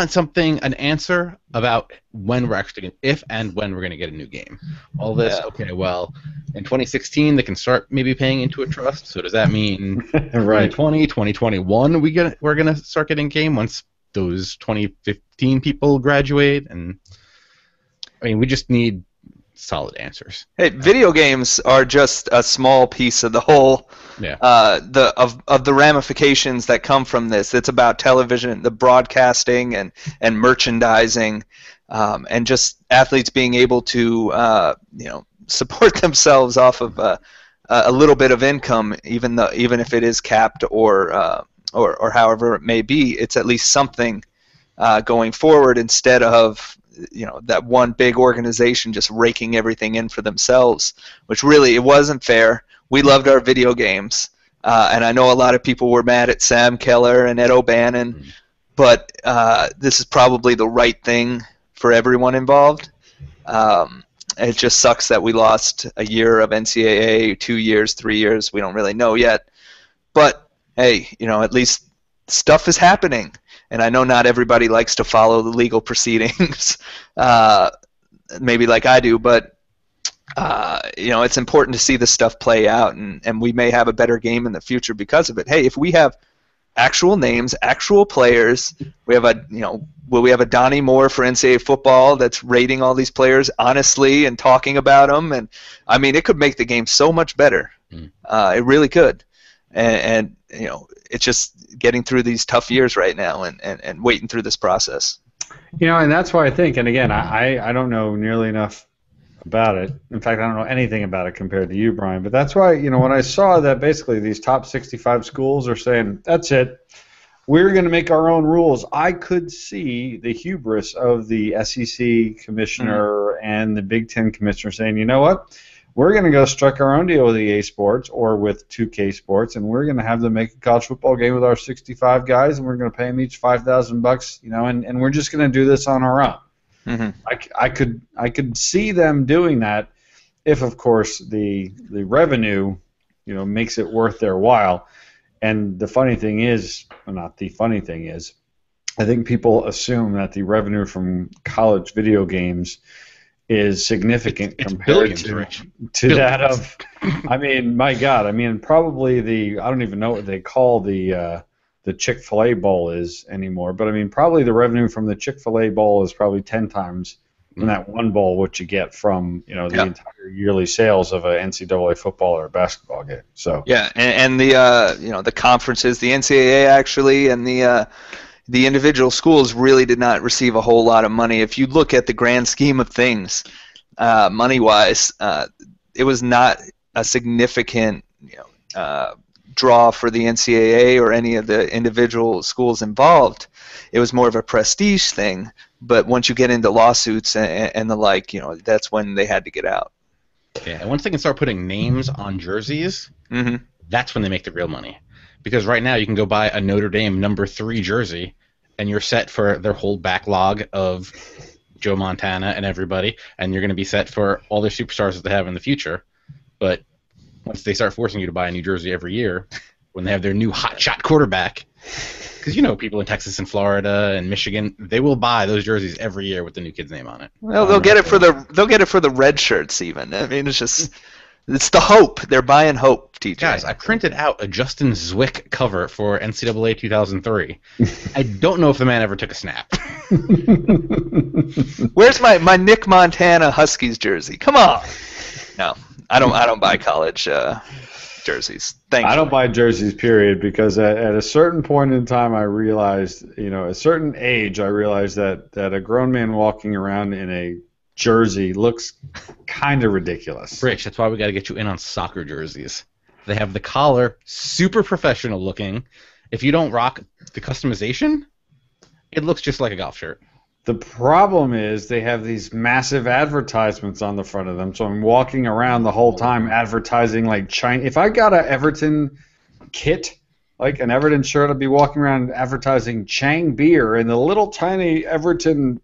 Speaker 1: something, an answer about when we're actually if and when we're going to get a new game. All this, okay, well, in 2016 they can start maybe paying into a trust. So does that mean
Speaker 2: right.
Speaker 1: 2020, 2021 we're going to start getting game once those 2015 people graduate? And I mean, we just need solid answers.
Speaker 3: Hey, video games are just a small piece of the whole, of the ramifications that come from this. It's about television, the broadcasting, and merchandising, and just athletes being able to, support themselves off of a little bit of income, even if it is capped or however it may be. It's at least something going forward instead of that one big organization just raking everything in for themselves, which really, it wasn't fair. We loved our video games, and I know a lot of people were mad at Sam Keller and Ed O'Bannon, but this is probably the right thing for everyone involved. It just sucks that we lost a year of NCAA, 2 years, 3 years, we don't really know yet. But, hey, at least stuff is happening. And I know not everybody likes to follow the legal proceedings, maybe like I do, but it's important to see this stuff play out, and we may have a better game in the future because of it. Hey, if we have actual names, actual players, we have will we have a Donnie Moore for NCAA football that's rating all these players honestly and talking about them, and I mean, it could make the game so much better. It really could, and it's just getting through these tough years right now and waiting through this process.
Speaker 2: And that's why I think, and again, I don't know nearly enough about it. In fact, I don't know anything about it compared to you, Brian. But that's why, when I saw that basically these top 65 schools are saying, that's it, we're going to make our own rules, I could see the hubris of the SEC commissioner and the Big Ten commissioner saying, you know what? We're going to go strike our own deal with EA Sports or with 2K Sports, and we're going to have them make a college football game with our 65 guys, and we're going to pay them each $5,000, and we're just going to do this on our own. Mm-hmm. I could see them doing that if, of course, the revenue, makes it worth their while. And the funny thing is, well, not the funny thing is, I think people assume that the revenue from college video games is significant compared to that of, I mean, my God, I mean, probably I don't even know what they call the Chick-fil-A Bowl is anymore, but I mean, probably the revenue from the Chick-fil-A Bowl is probably 10 times in that one bowl what you get from, the entire yearly sales of an NCAA football or a basketball game. So
Speaker 3: yeah, and the the conferences, the NCAA actually, and the individual schools really did not receive a whole lot of money. If you look at the grand scheme of things, money-wise, it was not a significant draw for the NCAA or any of the individual schools involved. It was more of a prestige thing. But once you get into lawsuits and the like, that's when they had to get out.
Speaker 1: Yeah, and once they can start putting names on jerseys, that's when they make the real money. Because right now you can go buy a Notre Dame number 3 jersey, and you're set for their whole backlog of Joe Montana and everybody, and you're going to be set for all their superstars that they have in the future. But once they start forcing you to buy a new jersey every year, when they have their new hotshot quarterback, because people in Texas and Florida and Michigan, they will buy those jerseys every year with the new kid's name on it.
Speaker 3: Well, they'll get it for the red shirts even. I mean, it's the hope. They're buying hope, TJ.
Speaker 1: Guys, I printed out a Justin Zwick cover for NCAA 2003. I don't know if the man ever took a snap.
Speaker 3: Where's my Nick Montana Huskies jersey? Come on. No, I don't buy college jerseys. Thankfully.
Speaker 2: I don't buy jerseys, period, because at a certain point in time I realized, a certain age, I realized that a grown man walking around in a jersey looks kind of ridiculous.
Speaker 1: Rich, that's why we got to get you in on soccer jerseys. They have the collar, super professional looking. If you don't rock the customization, it looks just like a golf shirt.
Speaker 2: The problem is they have these massive advertisements on the front of them, so I'm walking around the whole time advertising like China. If I got an Everton kit, like an Everton shirt, I'd be walking around advertising Chang beer, and the little tiny Everton,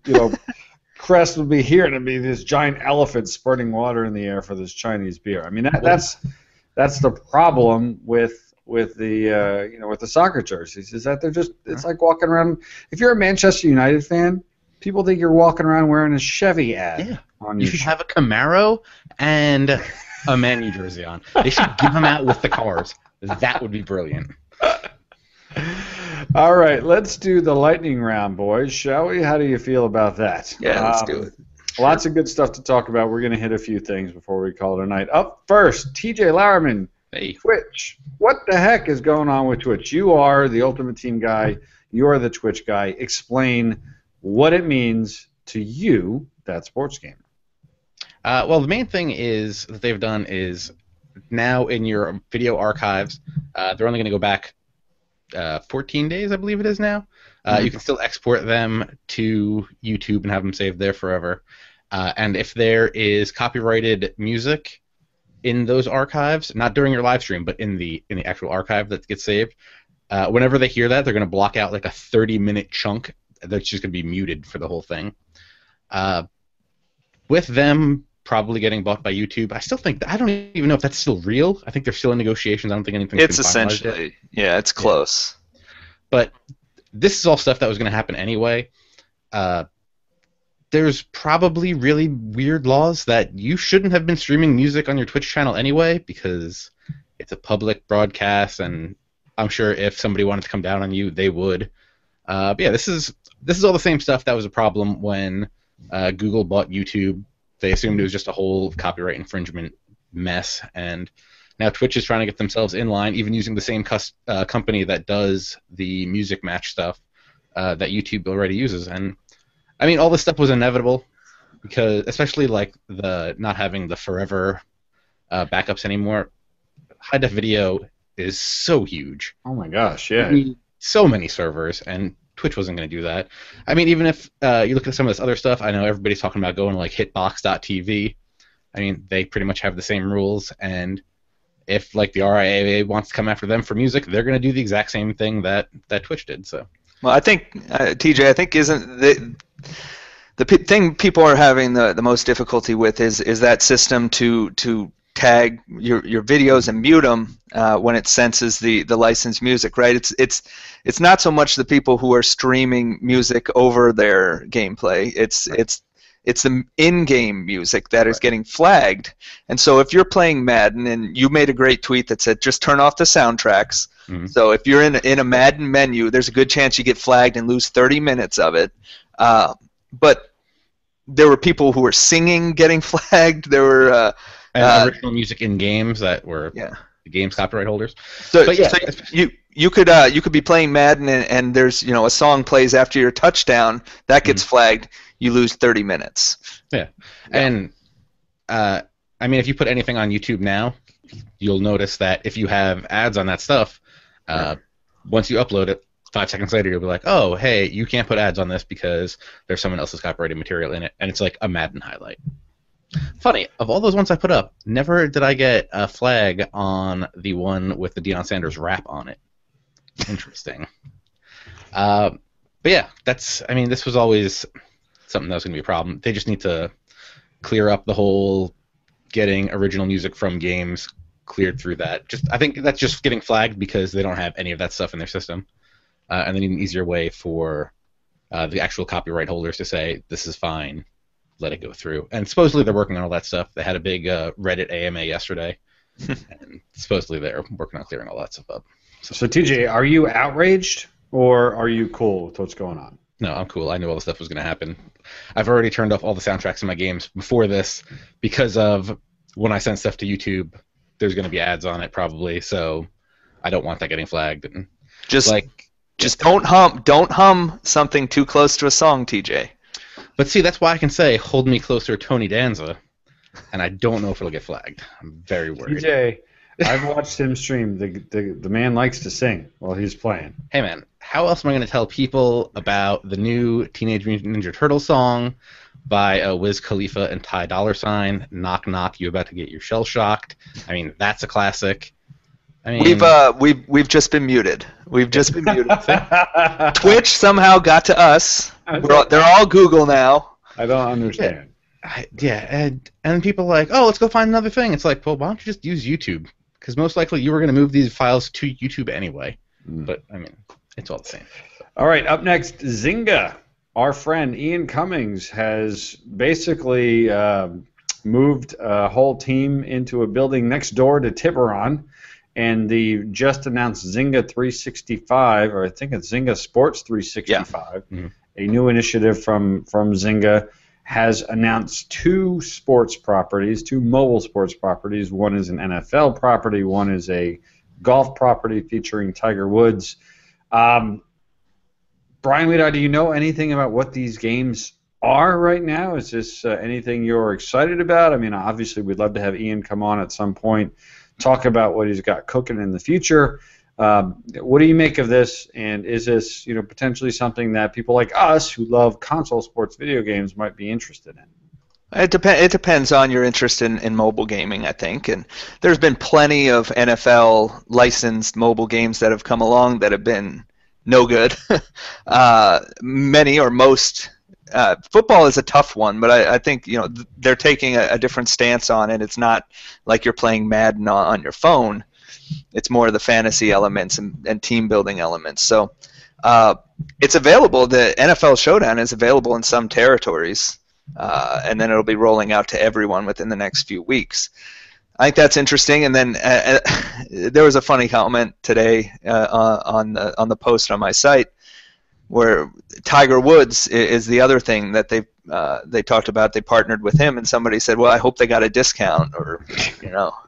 Speaker 2: crest would be here, and it'd be this giant elephant spurting water in the air for this Chinese beer. I mean, that's the problem with with the with the soccer jerseys is that it's like walking around. If you're a Manchester United fan, people think you're walking around wearing a Chevy ad on
Speaker 1: you
Speaker 2: your
Speaker 1: should have a Camaro and a Man U jersey on. They should give them out with the cars. That would be brilliant.
Speaker 2: All right, let's do the lightning round, boys, shall we? How do you feel about that?
Speaker 3: Yeah, let's do it.
Speaker 2: Lots of good stuff to talk about. We're going to hit a few things before we call it a night. Up first, TJ Lowerman,
Speaker 1: Hey.
Speaker 2: Twitch. What the heck is going on with Twitch? You are the Ultimate Team guy. You are the Twitch guy. Explain what it means to you, that sports gamer.
Speaker 1: Well, the main thing is that they've done is now in your video archives, they're only going to go back 14 days, I believe it is now. You can still export them to YouTube and have them saved there forever. And if there is copyrighted music in those archives, not during your live stream, but in the actual archive that gets saved, whenever they hear that, they're going to block out like a 30-minute chunk that's just going to be muted for the whole thing. With them probably getting bought by YouTube, I don't even know if that's still real. I think they're still in negotiations. I don't think anything's been finalized
Speaker 3: essentially,
Speaker 1: yet.
Speaker 3: it's close.
Speaker 1: But this is all stuff that was going to happen anyway. There's probably really weird laws that you shouldn't have been streaming music on your Twitch channel anyway because it's a public broadcast, and I'm sure if somebody wanted to come down on you, they would. But yeah, this is all the same stuff that was a problem when Google bought YouTube. They assumed it was just a whole copyright infringement mess, and now Twitch is trying to get themselves in line, even using the same company that does the music match stuff that YouTube already uses. And I mean, all this stuff was inevitable because, especially like the not having the forever backups anymore. High def video is so huge.
Speaker 2: Oh my gosh, yeah.
Speaker 1: I mean, so many servers, and Twitch wasn't going to do that. I mean, even if you look at some of this other stuff, I know everybody's talking about going to like hitbox.tv. I mean, they pretty much have the same rules, and if like the RIAA wants to come after them for music, they're going to do the exact same thing that Twitch did. So,
Speaker 3: well, I think TJ, I think isn't the thing people are having the most difficulty with is that system to tag your videos and mute them when it senses the licensed music, right? It's not so much the people who are streaming music over their gameplay. It's the in-game music that is getting flagged. And so if you're playing Madden, and you made a great tweet that said just turn off the soundtracks. Mm-hmm. So if you're in a Madden menu, there's a good chance you get flagged and lose 30 minutes of it. But there were people who were singing getting flagged. There were
Speaker 1: and original music in games that were the game's copyright holders.
Speaker 3: So you could be playing Madden and there's a song plays after your touchdown that gets flagged. You lose 30 minutes.
Speaker 1: Yeah. And I mean, if you put anything on YouTube now, you'll notice that if you have ads on that stuff, once you upload it, 5 seconds later you'll be like, oh, hey, you can't put ads on this because there's someone else's copyrighted material in it, and it's like a Madden highlight. Funny, of all those ones I put up, never did I get a flag on the one with the Deion Sanders rap on it. Interesting. But yeah, this was always something that was going to be a problem. They just need to clear up the whole getting original music from games cleared through that. I think that's just getting flagged because they don't have any of that stuff in their system. And they need an easier way for the actual copyright holders to say, this is fine, let it go through. And supposedly they're working on all that stuff. They had a big Reddit AMA yesterday, and supposedly they're working on clearing all that stuff up.
Speaker 2: So TJ, are you outraged, or are you cool with what's going on?
Speaker 1: No, I'm cool. I knew all the stuff was going to happen. I've already turned off all the soundtracks in my games before this because of when I send stuff to YouTube, there's going to be ads on it probably, so I don't want that getting flagged. And
Speaker 3: Just don't hum something too close to a song, TJ.
Speaker 1: But see, that's why I can say, hold me closer, Tony Danza, and I don't know if it'll get flagged. I'm very worried.
Speaker 2: TJ, I've watched him stream. The man likes to sing while he's playing.
Speaker 1: Hey, man, how else am I going to tell people about the new Teenage Mutant Ninja Turtles song by Wiz Khalifa and Ty Dolla $ign, Knock Knock, You About to Get Your Shell Shocked? I mean, that's a classic. I mean,
Speaker 3: we've just been muted. We've just been muted. Twitch somehow got to us. They're all Google now.
Speaker 2: I don't understand.
Speaker 1: And people are like, oh, let's go find another thing. It's like, well, why don't you just use YouTube? because most likely you were going to move these files to YouTube anyway. But I mean, it's all the same.
Speaker 2: All right, up next, Zynga. Our friend Ian Cummings has basically moved a whole team into a building next door to Tiburon, and the just announced Zynga 365, or I think it's Zynga Sports 365, a new initiative from Zynga, has announced two sports properties, two mobile sports properties. One is an NFL property, one is a golf property featuring Tiger Woods. Brian Weedow, do you know anything about what these games are right now? Is this anything you're excited about? I mean, obviously, we'd love to have Ian come on at some point, talk about what he's got cooking in the future. What do you make of this? And is this, potentially something that people like us who love console sports video games might be interested in?
Speaker 3: It depends on your interest in mobile gaming, I think. And there's been plenty of NFL licensed mobile games that have come along that have been no good. Many or most. Football is a tough one, but I think they're taking a different stance on it. It's not like you're playing Madden on your phone. It's more of the fantasy elements and team building elements. So it's available. The NFL Showdown is available in some territories, and then it'll be rolling out to everyone within the next few weeks. I think that's interesting. And then there was a funny comment today on the post on my site where Tiger Woods is the other thing that they talked about. They partnered with him, and somebody said, "Well, I hope they got a discount," or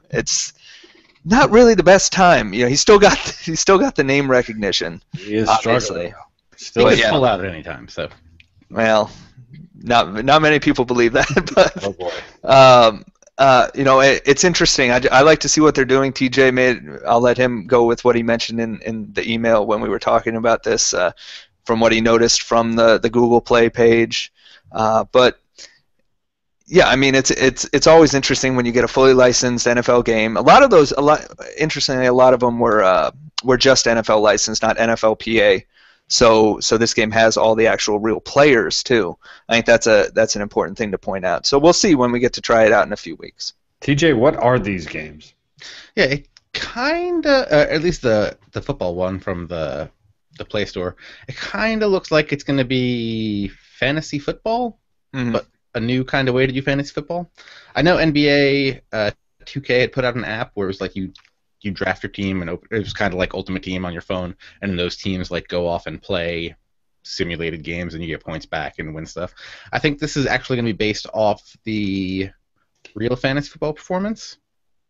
Speaker 3: it's not really the best time. He's still got the name recognition.
Speaker 2: He is
Speaker 3: obviously.
Speaker 1: Still, he could pull out at any time. So,
Speaker 3: well, not many people believe that, but
Speaker 2: oh boy.
Speaker 3: It's interesting. I like to see what they're doing. TJ I'll let him go with what he mentioned in the email when we were talking about this, from what he noticed from the Google Play page. But yeah, I mean, it's always interesting when you get a fully licensed NFL game. Interestingly, a lot of them were just NFL licensed, not NFLPA. So this game has all the actual real players too. I think that's an important thing to point out. So we'll see when we get to try it out in a few weeks.
Speaker 2: TJ, what are these games?
Speaker 1: Yeah, it kind of, at least the football one from the Play Store, it kind of looks like it's going to be fantasy football, but a new kind of way to do fantasy football. I know NBA 2K had put out an app where it was like you draft your team, and it was kind of like Ultimate Team on your phone, and then those teams like go off and play simulated games, and you get points back and win stuff. I think this is actually going to be based off the real fantasy football performance,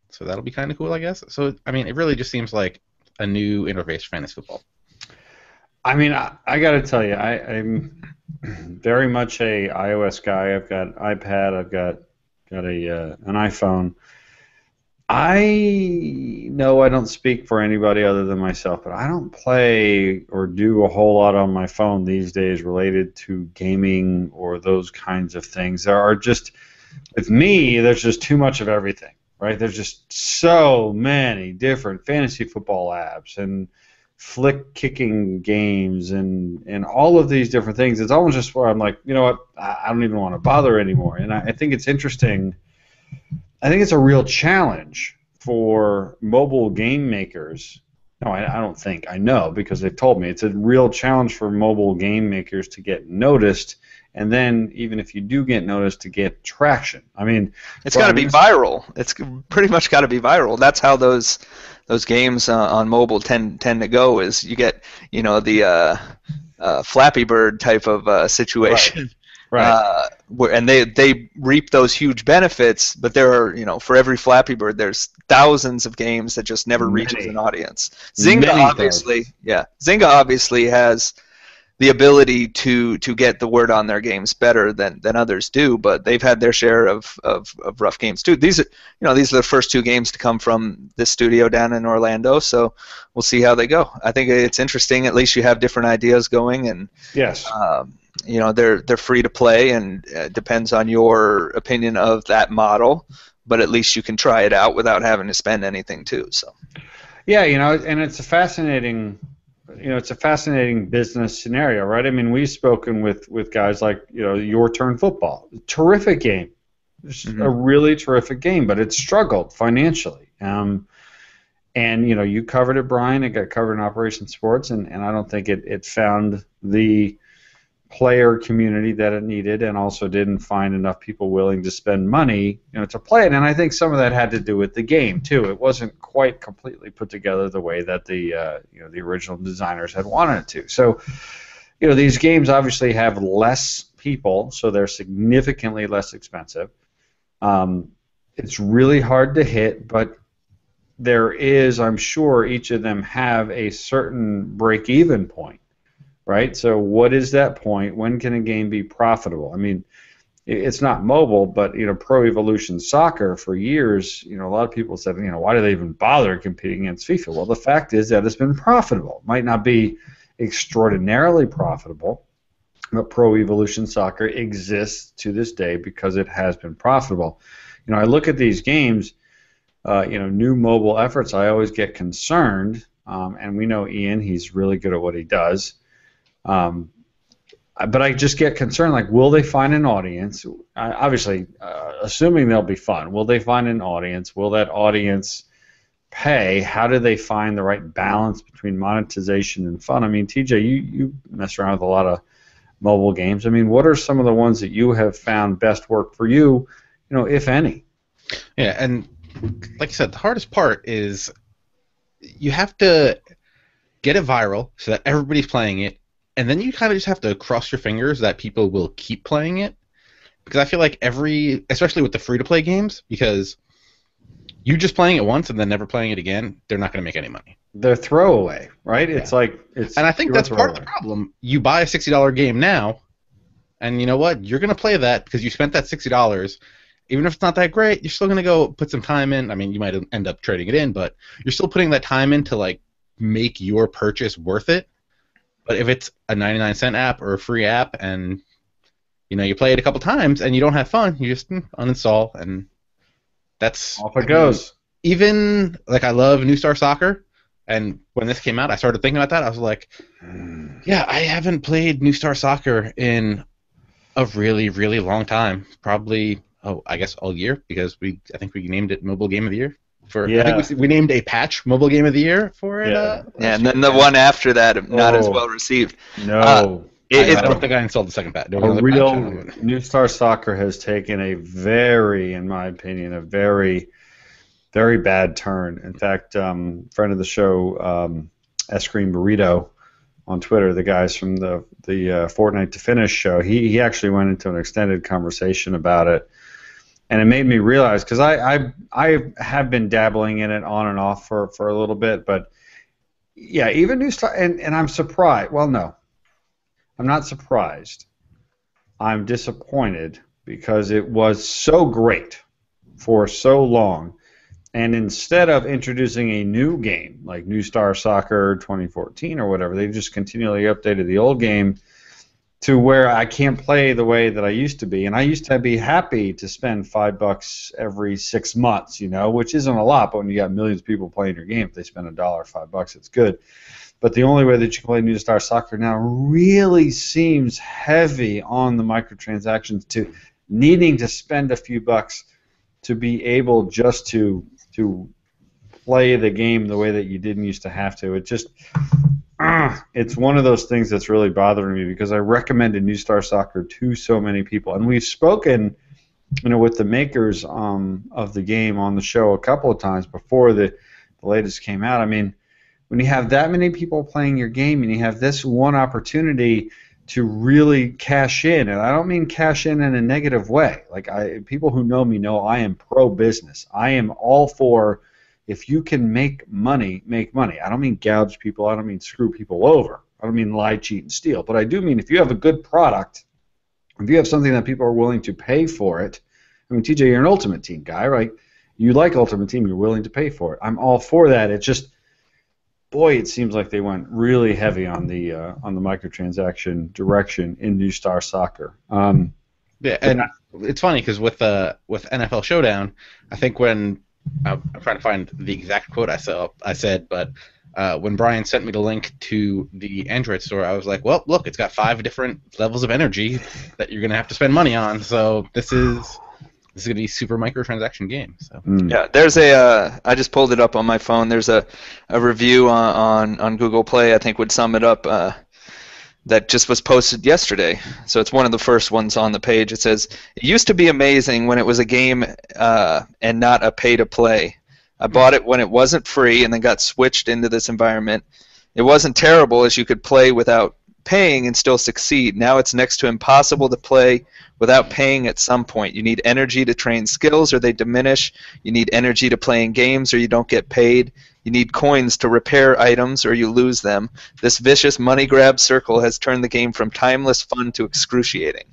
Speaker 1: so that'll be kind of cool, I guess. So, I mean, it really just seems like a new interface for fantasy football.
Speaker 2: I mean, I got to tell you, I'm very much a iOS guy. I've got iPad, I've got an iPhone. I know I don't speak for anybody other than myself, but I don't play or do a whole lot on my phone these days related to gaming or those kinds of things. With me, there's just too much of everything, right? There's just so many different fantasy football apps and flick kicking games and all of these different things. It's almost just where I'm like, you know what, I don't even want to bother anymore. And I think it's interesting. I think it's a real challenge for mobile game makers. No, I don't think. I know because they've told me. It's a real challenge for mobile game makers to get noticed, and then even if you do get noticed, to get traction. I mean,
Speaker 3: it's got to be viral. It's pretty much got to be viral. That's how those games on mobile tend to go. Is you get the Flappy Bird type of situation.
Speaker 2: Right.
Speaker 3: And they reap those huge benefits, but there are, for every Flappy Bird, there's thousands of games that just never reaches an audience. Zynga obviously has the ability to get the word on their games better than others do, but they've had their share of rough games too. These are the first two games to come from this studio down in Orlando, so we'll see how they go. I think it's interesting. At least you have different ideas going, and
Speaker 2: yes.
Speaker 3: They're free to play, and it depends on your opinion of that model, but at least you can try it out without having to spend anything too. So
Speaker 2: yeah, and it's a fascinating business scenario, right? I mean, we've spoken with guys like Your Turn Football, terrific game, a really terrific game, but it struggled financially. And you covered it, Brian. It got covered in Operation Sports, and I don't think it found the player community that it needed, and also didn't find enough people willing to spend money, to play it. And I think some of that had to do with the game too. It wasn't quite completely put together the way that the original designers had wanted it to. So, these games obviously have less people, so they're significantly less expensive. It's really hard to hit, but there is, I'm sure, each of them have a certain break-even point. Right? So what is that point? When can a game be profitable? I mean, it's not mobile, but Pro Evolution Soccer for years, a lot of people said, why do they even bother competing against FIFA? Well, the fact is that it's been profitable. It might not be extraordinarily profitable, but Pro Evolution Soccer exists to this day because it has been profitable. I look at these games, new mobile efforts, I always get concerned, and we know Ian, he's really good at what he does. But I just get concerned, like, will they find an audience? Obviously, assuming they'll be fun, will they find an audience? Will that audience pay? How do they find the right balance between monetization and fun? I mean, TJ, you mess around with a lot of mobile games. I mean, what are some of the ones that you have found best work for you, if any?
Speaker 1: Yeah, and like I said, the hardest part is you have to get it viral so that everybody's playing it. And then you kind of just have to cross your fingers that people will keep playing it. Because I feel like especially with the free-to-play games, because you just playing it once and then never playing it again, they're not going to make any money.
Speaker 2: They're throwaway, right? Yeah.
Speaker 1: And I think that's part of the problem. You buy a $60 game now, and you know what? You're going to play that because you spent that $60. Even if it's not that great, you're still going to go put some time in. I mean, you might end up trading it in, but you're still putting that time in to, like, make your purchase worth it. But if it's a 99-cent app or a free app and, you play it a couple times and you don't have fun, you just uninstall, and that's...
Speaker 2: Off it goes.
Speaker 1: Even, like, I love New Star Soccer, and when this came out, I started thinking about that. I was like, yeah, I haven't played New Star Soccer in a really, really long time. Probably, I guess all year, because I think we named it Mobile Game of the Year. I think we named a patch Mobile Game of the Year for it.
Speaker 3: And then the one after that, not as well received.
Speaker 2: No.
Speaker 1: I don't think I installed the second patch.
Speaker 2: New Star Soccer has taken in my opinion, a very, very bad turn. In fact, friend of the show, S Cream Burrito on Twitter, the guys from the Fortnite to Finish show, he actually went into an extended conversation about it. And it made me realize, because I have been dabbling in it on and off for a little bit, but yeah, even New Star, and I'm surprised. Well, no, I'm not surprised. I'm disappointed because it was so great for so long, and instead of introducing a new game like New Star Soccer 2014 or whatever, they just continually updated the old game to where I can't play the way that I used to be. And I used to be happy to spend $5 every 6 months, which isn't a lot, but when you got millions of people playing your game, if they spend $1 or $5, it's good. But the only way that you can play New Star Soccer now really seems heavy on the microtransactions, to needing to spend a few bucks to be able just to play the game the way that you didn't used to have to. It just... it's one of those things that's really bothering me, because I recommended New Star Soccer to so many people, and we've spoken, with the makers of the game on the show a couple of times before the latest came out. I mean, when you have that many people playing your game and you have this one opportunity to really cash in, and I don't mean cash in a negative way. Like, people who know me know I am pro-business. I am all for, if you can make money, make money. I don't mean gouge people. I don't mean screw people over. I don't mean lie, cheat, and steal. But I do mean if you have a good product, if you have something that people are willing to pay for it. I mean, TJ, you're an Ultimate Team guy, right? You like Ultimate Team. You're willing to pay for it. I'm all for that. It's just, boy, it seems like they went really heavy on the microtransaction direction in New Star Soccer.
Speaker 1: Yeah, and it's funny because with NFL Showdown, I think when I'm trying to find the exact quote I said, but when Brian sent me the link to the Android store, I was like, well, look, it's got 5 different levels of energy that you're going to have to spend money on, so this is this is gonna be super microtransaction game. So
Speaker 3: Yeah, there's I just pulled it up on my phone. There's a review on Google Play, I think would sum it up, that just was posted yesterday. So it's one of the first ones on the page. It says, "It used to be amazing when it was a game and not a pay-to-play. I bought it when it wasn't free and then got switched into this environment. It wasn't terrible as you could play without paying and still succeed. Now it's next to impossible to play without paying at some point. You need energy to train skills or they diminish. You need energy to play in games or you don't get paid. You need coins to repair items or you lose them. This vicious money grab circle has turned the game from timeless fun to excruciating."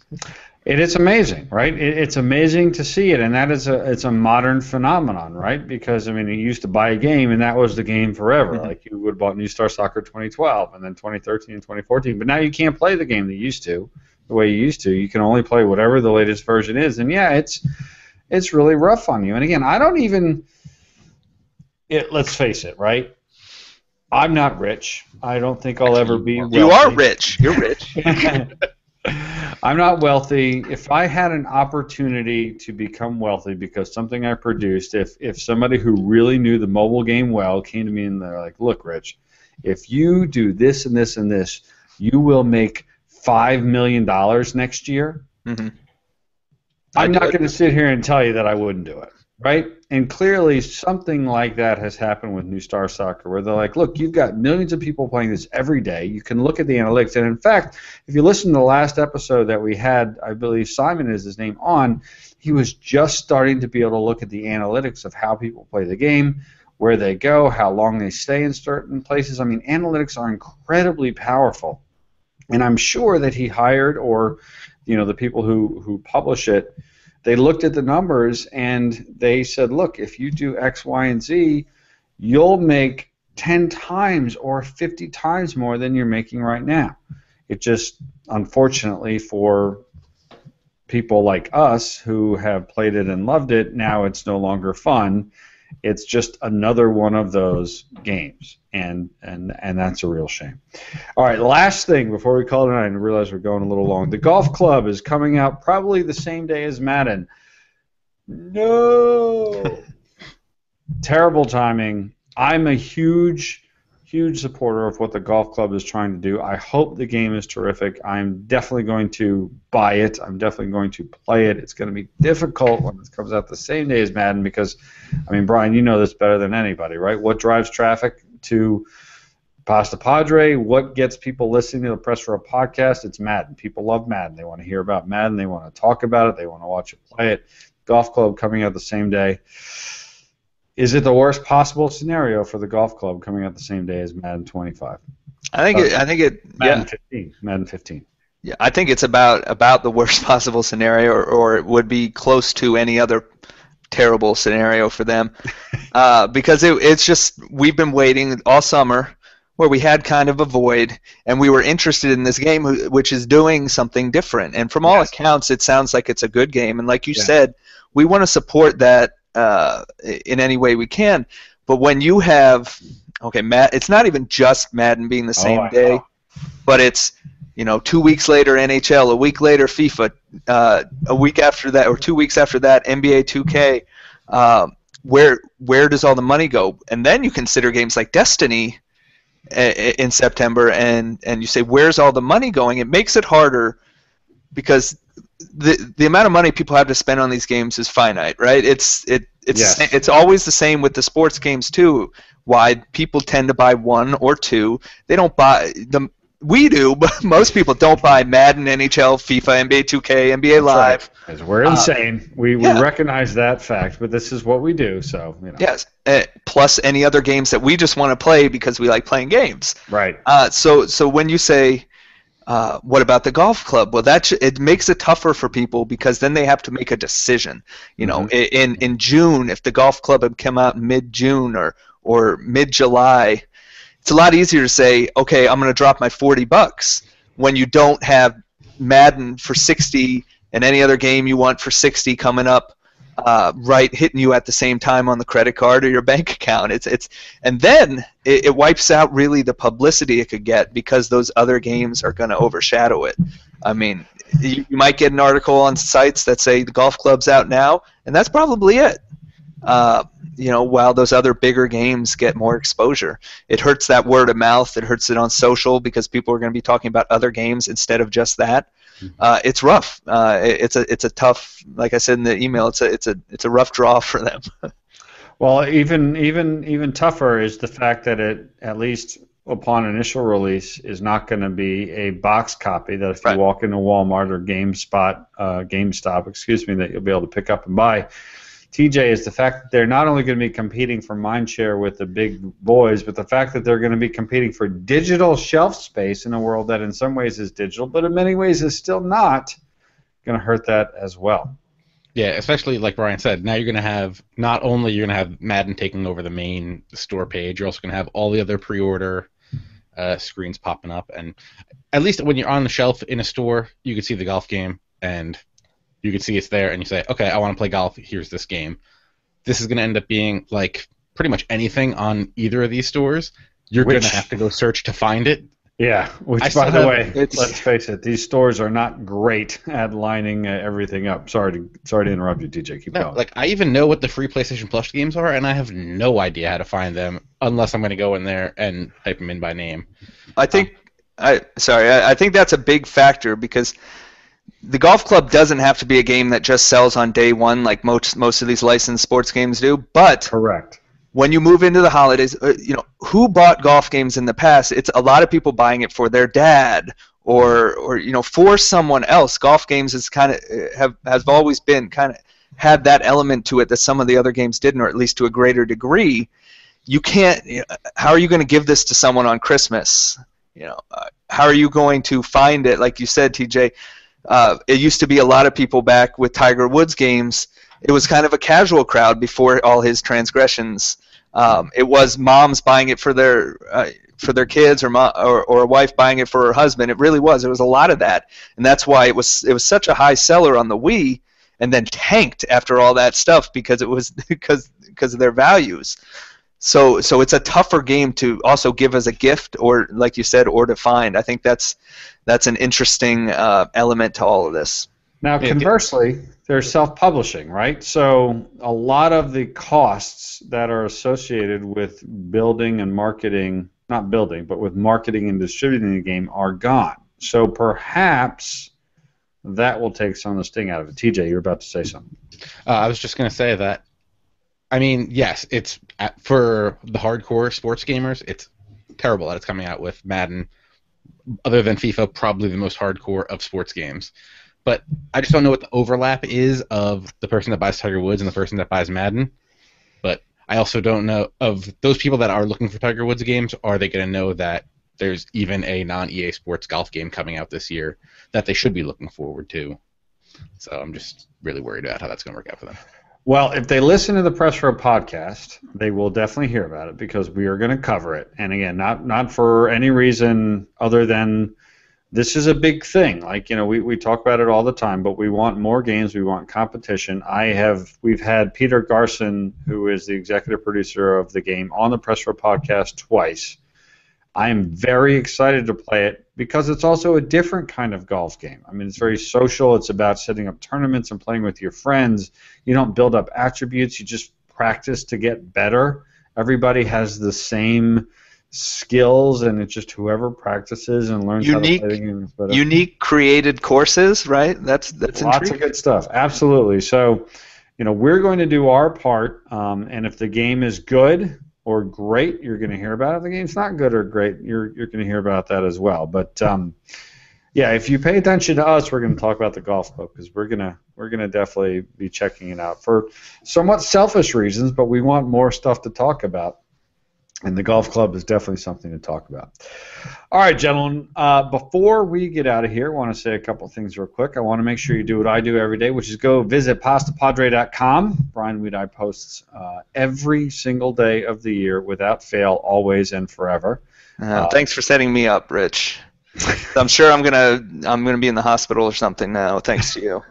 Speaker 2: It is amazing, right? It's amazing to see it, and it's a modern phenomenon, right? Because I mean, you used to buy a game, and that was the game forever.
Speaker 3: Mm-hmm.
Speaker 2: Like you would have bought New Star Soccer 2012, and then 2013 and 2014. But now you can't play the game that you used to, the way you used to. You can only play whatever the latest version is, and yeah, it's really rough on you. And again, I don't even. Let's face it, right? I'm not rich. I don't think I'll ever be. Wealthy.
Speaker 3: You are rich. You're rich.
Speaker 2: I'm not wealthy. If I had an opportunity to become wealthy because something I produced, if somebody who really knew the mobile game well came to me and they're like, "Look, Rich, if you do this and this and this, you will make $5 million next year."
Speaker 3: Mm-hmm.
Speaker 2: I'm not going to sit here and tell you that I wouldn't do it, right? And clearly something like that has happened with New Star Soccer where they're like, look, you've got millions of people playing this every day. You can look at the analytics. And in fact, if you listen to the last episode that we had, I believe Simon is his name, on, he was just starting to be able to look at the analytics of how people play the game, where they go, how long they stay in certain places. I mean, analytics are incredibly powerful. And I'm sure that he hired, or the people who publish it, they looked at the numbers and they said, look, if you do X, Y, and Z, you'll make 10 times or 50 times more than you're making right now. It just, unfortunately, for people like us who have played it and loved it, now it's no longer fun. It's just another one of those games, and that's a real shame. All right, last thing before we call it a night, and I realize we're going a little long. The golf club is coming out probably the same day as Madden. No! Terrible timing. I'm a huge supporter of what the golf club is trying to do. I hope the game is terrific. I'm definitely going to buy it. I'm definitely going to play it. It's going to be difficult when it comes out the same day as Madden because, I mean, Brian, you know this better than anybody, right? What drives traffic to Pasta Padre? What gets people listening to the Press Row podcast? It's Madden. People love Madden. They want to hear about Madden. They want to talk about it. They want to watch it, play it. Golf club coming out the same day. Is it the worst possible scenario for the golf club coming out the same day as Madden 25?
Speaker 3: I think it.
Speaker 2: Madden 15. Madden 15.
Speaker 3: Yeah, I think it's about the worst possible scenario, or it would be close to any other terrible scenario for them, because it's just we've been waiting all summer where we had kind of a void, and we were interested in this game, which is doing something different. And from all accounts, it sounds like it's a good game. And like you said, we want to support that in any way we can. But when you have, it's not even just Madden being the same day, but it's 2 weeks later NHL, a week later FIFA, a week after that, or 2 weeks after that NBA 2K. Where does all the money go? And then you consider games like Destiny in September, and you say, where's all the money going? It makes it harder because the amount of money people have to spend on these games is finite, right? It's always the same with the sports games too. Why people tend to buy one or two. They don't buy them. We do, but most people don't buy Madden, NHL, FIFA, NBA 2K, NBA Live.
Speaker 2: Right. We're insane. We recognize that fact, but this is what we do. So
Speaker 3: Yes, plus any other games that we just want to play because we like playing games.
Speaker 2: Right.
Speaker 3: So when you say, what about the golf club? Well, it makes it tougher for people because then they have to make a decision. In June, if the golf club had come out mid-June or mid-July, it's a lot easier to say, okay, I'm going to drop my $40 when you don't have Madden for $60 and any other game you want for $60 coming up right hitting you at the same time on the credit card or your bank account. And then it wipes out really the publicity it could get because those other games are going to overshadow it. I mean, you might get an article on sites that say the golf club's out now, and that's probably it. While those other bigger games get more exposure. It hurts that word of mouth. It hurts it on social because people are going to be talking about other games instead of just that. It's rough. It's a tough, like I said in the email, it's a rough draw for them.
Speaker 2: Well, even tougher is the fact that it, at least upon initial release, is not going to be a box copy that if you walk into Walmart or GameStop, that you'll be able to pick up and buy. TJ, is the fact that they're not only going to be competing for mindshare with the big boys, but the fact that they're going to be competing for digital shelf space in a world that in some ways is digital, but in many ways is still not, going to hurt that as well.
Speaker 1: Yeah, especially like Brian said, now you're going to have, not only you're going to have Madden taking over the main store page, you're also going to have all the other pre-order screens popping up. And at least when you're on the shelf in a store, you can see the golf game, and you can see it's there, and you say, okay, I want to play golf, here's this game. This is going to end up being like pretty much anything on either of these stores. You're going to have to go search to find it.
Speaker 2: Yeah, which, by the way, let's face it, these stores are not great at lining everything up. Sorry to interrupt you, TJ. Keep going.
Speaker 1: Like, I even know what the free PlayStation Plus games are, and I have no idea how to find them unless I'm going to go in there and type them in by name.
Speaker 3: I think that's a big factor because the golf club doesn't have to be a game that just sells on day one like most of these licensed sports games do. But
Speaker 2: correct.
Speaker 3: When you move into the holidays, who bought golf games in the past? It's a lot of people buying it for their dad or for someone else. Golf games is have always been kind of had that element to it that some of the other games didn't, or at least to a greater degree. You can't. How are you going to give this to someone on Christmas? How are you going to find it? Like you said, TJ. It used to be a lot of people back with Tiger Woods games. It was kind of a casual crowd before all his transgressions. It was moms buying it for their kids, or a wife buying it for her husband. It really was. It was a lot of that, and that's why it was such a high seller on the Wii, and then tanked after all that stuff because it was because of their values. So it's a tougher game to also give as a gift, or like you said, or to find. I think that's an interesting element to all of this.
Speaker 2: Now, conversely, there's self-publishing, right? So a lot of the costs that are associated with building and marketing, not building, but with marketing and distributing the game are gone. So perhaps that will take some of the sting out of it. TJ, you're about to say something.
Speaker 1: I was just going to say that, I mean, yes, it's for the hardcore sports gamers, it's terrible that it's coming out with Madden. Other than FIFA, probably the most hardcore of sports games. But I just don't know what the overlap is of the person that buys Tiger Woods and the person that buys Madden. But I also don't know of those people that are looking for Tiger Woods games, are they going to know that there's even a non-EA Sports golf game coming out this year that they should be looking forward to? So I'm just really worried about how that's going to work out for them.
Speaker 2: Well, if they listen to the Press Row podcast, they will definitely hear about it because we are going to cover it. And again, not for any reason other than this is a big thing. Like, we talk about it all the time, but we want more games. We want competition. We've had Peter Garson, who is the executive producer of the game, on the Press Row podcast twice. I am very excited to play it because it's also a different kind of golf game. I mean, it's very social. It's about setting up tournaments and playing with your friends. You don't build up attributes. You just practice to get better. Everybody has the same skills, and it's just whoever practices and learns how to play the game is better.
Speaker 3: Unique created courses, right? That's
Speaker 2: lots
Speaker 3: intriguing.
Speaker 2: of good stuff. Absolutely. So, we're going to do our part, and if the game is good or great, you're going to hear about it. If the game's not good or great, you're going to hear about that as well. But yeah, if you pay attention to us, we're going to talk about the golf club because we're gonna definitely be checking it out for somewhat selfish reasons, but we want more stuff to talk about. And the golf club is definitely something to talk about. All right, gentlemen, before we get out of here, I want to say a couple things real quick. I want to make sure you do what I do every day, which is go visit pastapadre.com. Brian Weedeye posts every single day of the year without fail, always and forever.
Speaker 3: Thanks for setting me up, Rich. I'm sure I'm gonna be in the hospital or something now, thanks to you.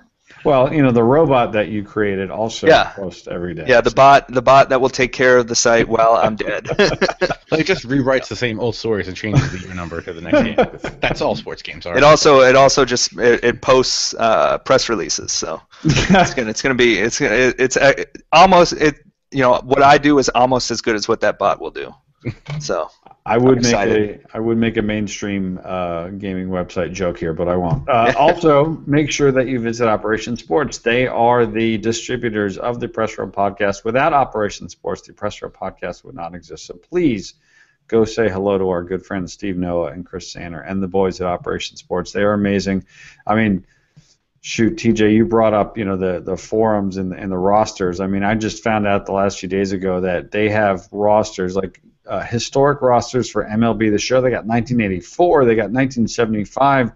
Speaker 2: Well, the robot that you created also posts every day.
Speaker 3: Yeah, the bot that will take care of the site while I'm dead.
Speaker 1: Like, it just rewrites the same old stories and changes the year number to the next game. That's all sports games are.
Speaker 3: It also just posts press releases. So it's almost what I do is almost as good as what that bot will do. So
Speaker 2: I would make a mainstream gaming website joke here, but I won't. Also, make sure that you visit Operation Sports. They are the distributors of the Press Row Podcast. Without Operation Sports, the Press Row Podcast would not exist. So please go say hello to our good friends Steve Noah and Chris Sander and the boys at Operation Sports. They are amazing. I mean, shoot, TJ, you brought up the forums and the rosters. I mean, I just found out the last few days ago that they have rosters like historic rosters for MLB The Show. They got 1984. They got 1975.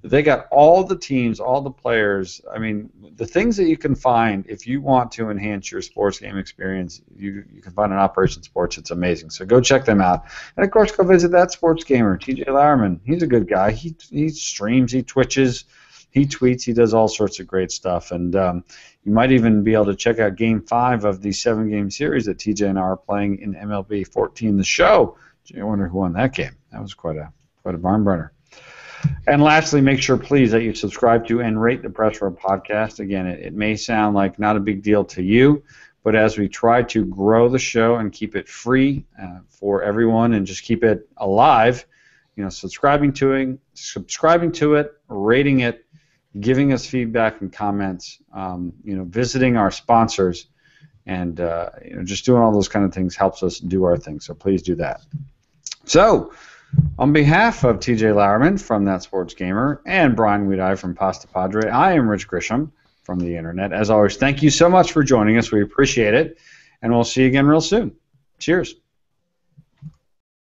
Speaker 2: They got all the teams, all the players. I mean, the things that you can find if you want to enhance your sports game experience, you can find on Operation Sports. It's amazing. So go check them out. And, of course, go visit that sports gamer, TJ Lauerman. He's a good guy. He streams. He twitches. He tweets. He does all sorts of great stuff. And you might even be able to check out Game 5 of the 7-game series that TJ and I are playing in MLB 14 The Show. I wonder who won that game. That was quite a barn burner. And lastly, make sure, please, that you subscribe to and rate the Press Row Podcast. Again, it may sound like not a big deal to you, but as we try to grow the show and keep it free for everyone and just keep it alive, subscribing to it, rating it, giving us feedback and comments, visiting our sponsors, and just doing all those kind of things helps us do our thing. So please do that. So, on behalf of TJ Lauerman from That Sports Gamer and Brian Weedeye from Pasta Padre, I am Rich Grisham from the Internet. As always, thank you so much for joining us. We appreciate it, and we'll see you again real soon. Cheers.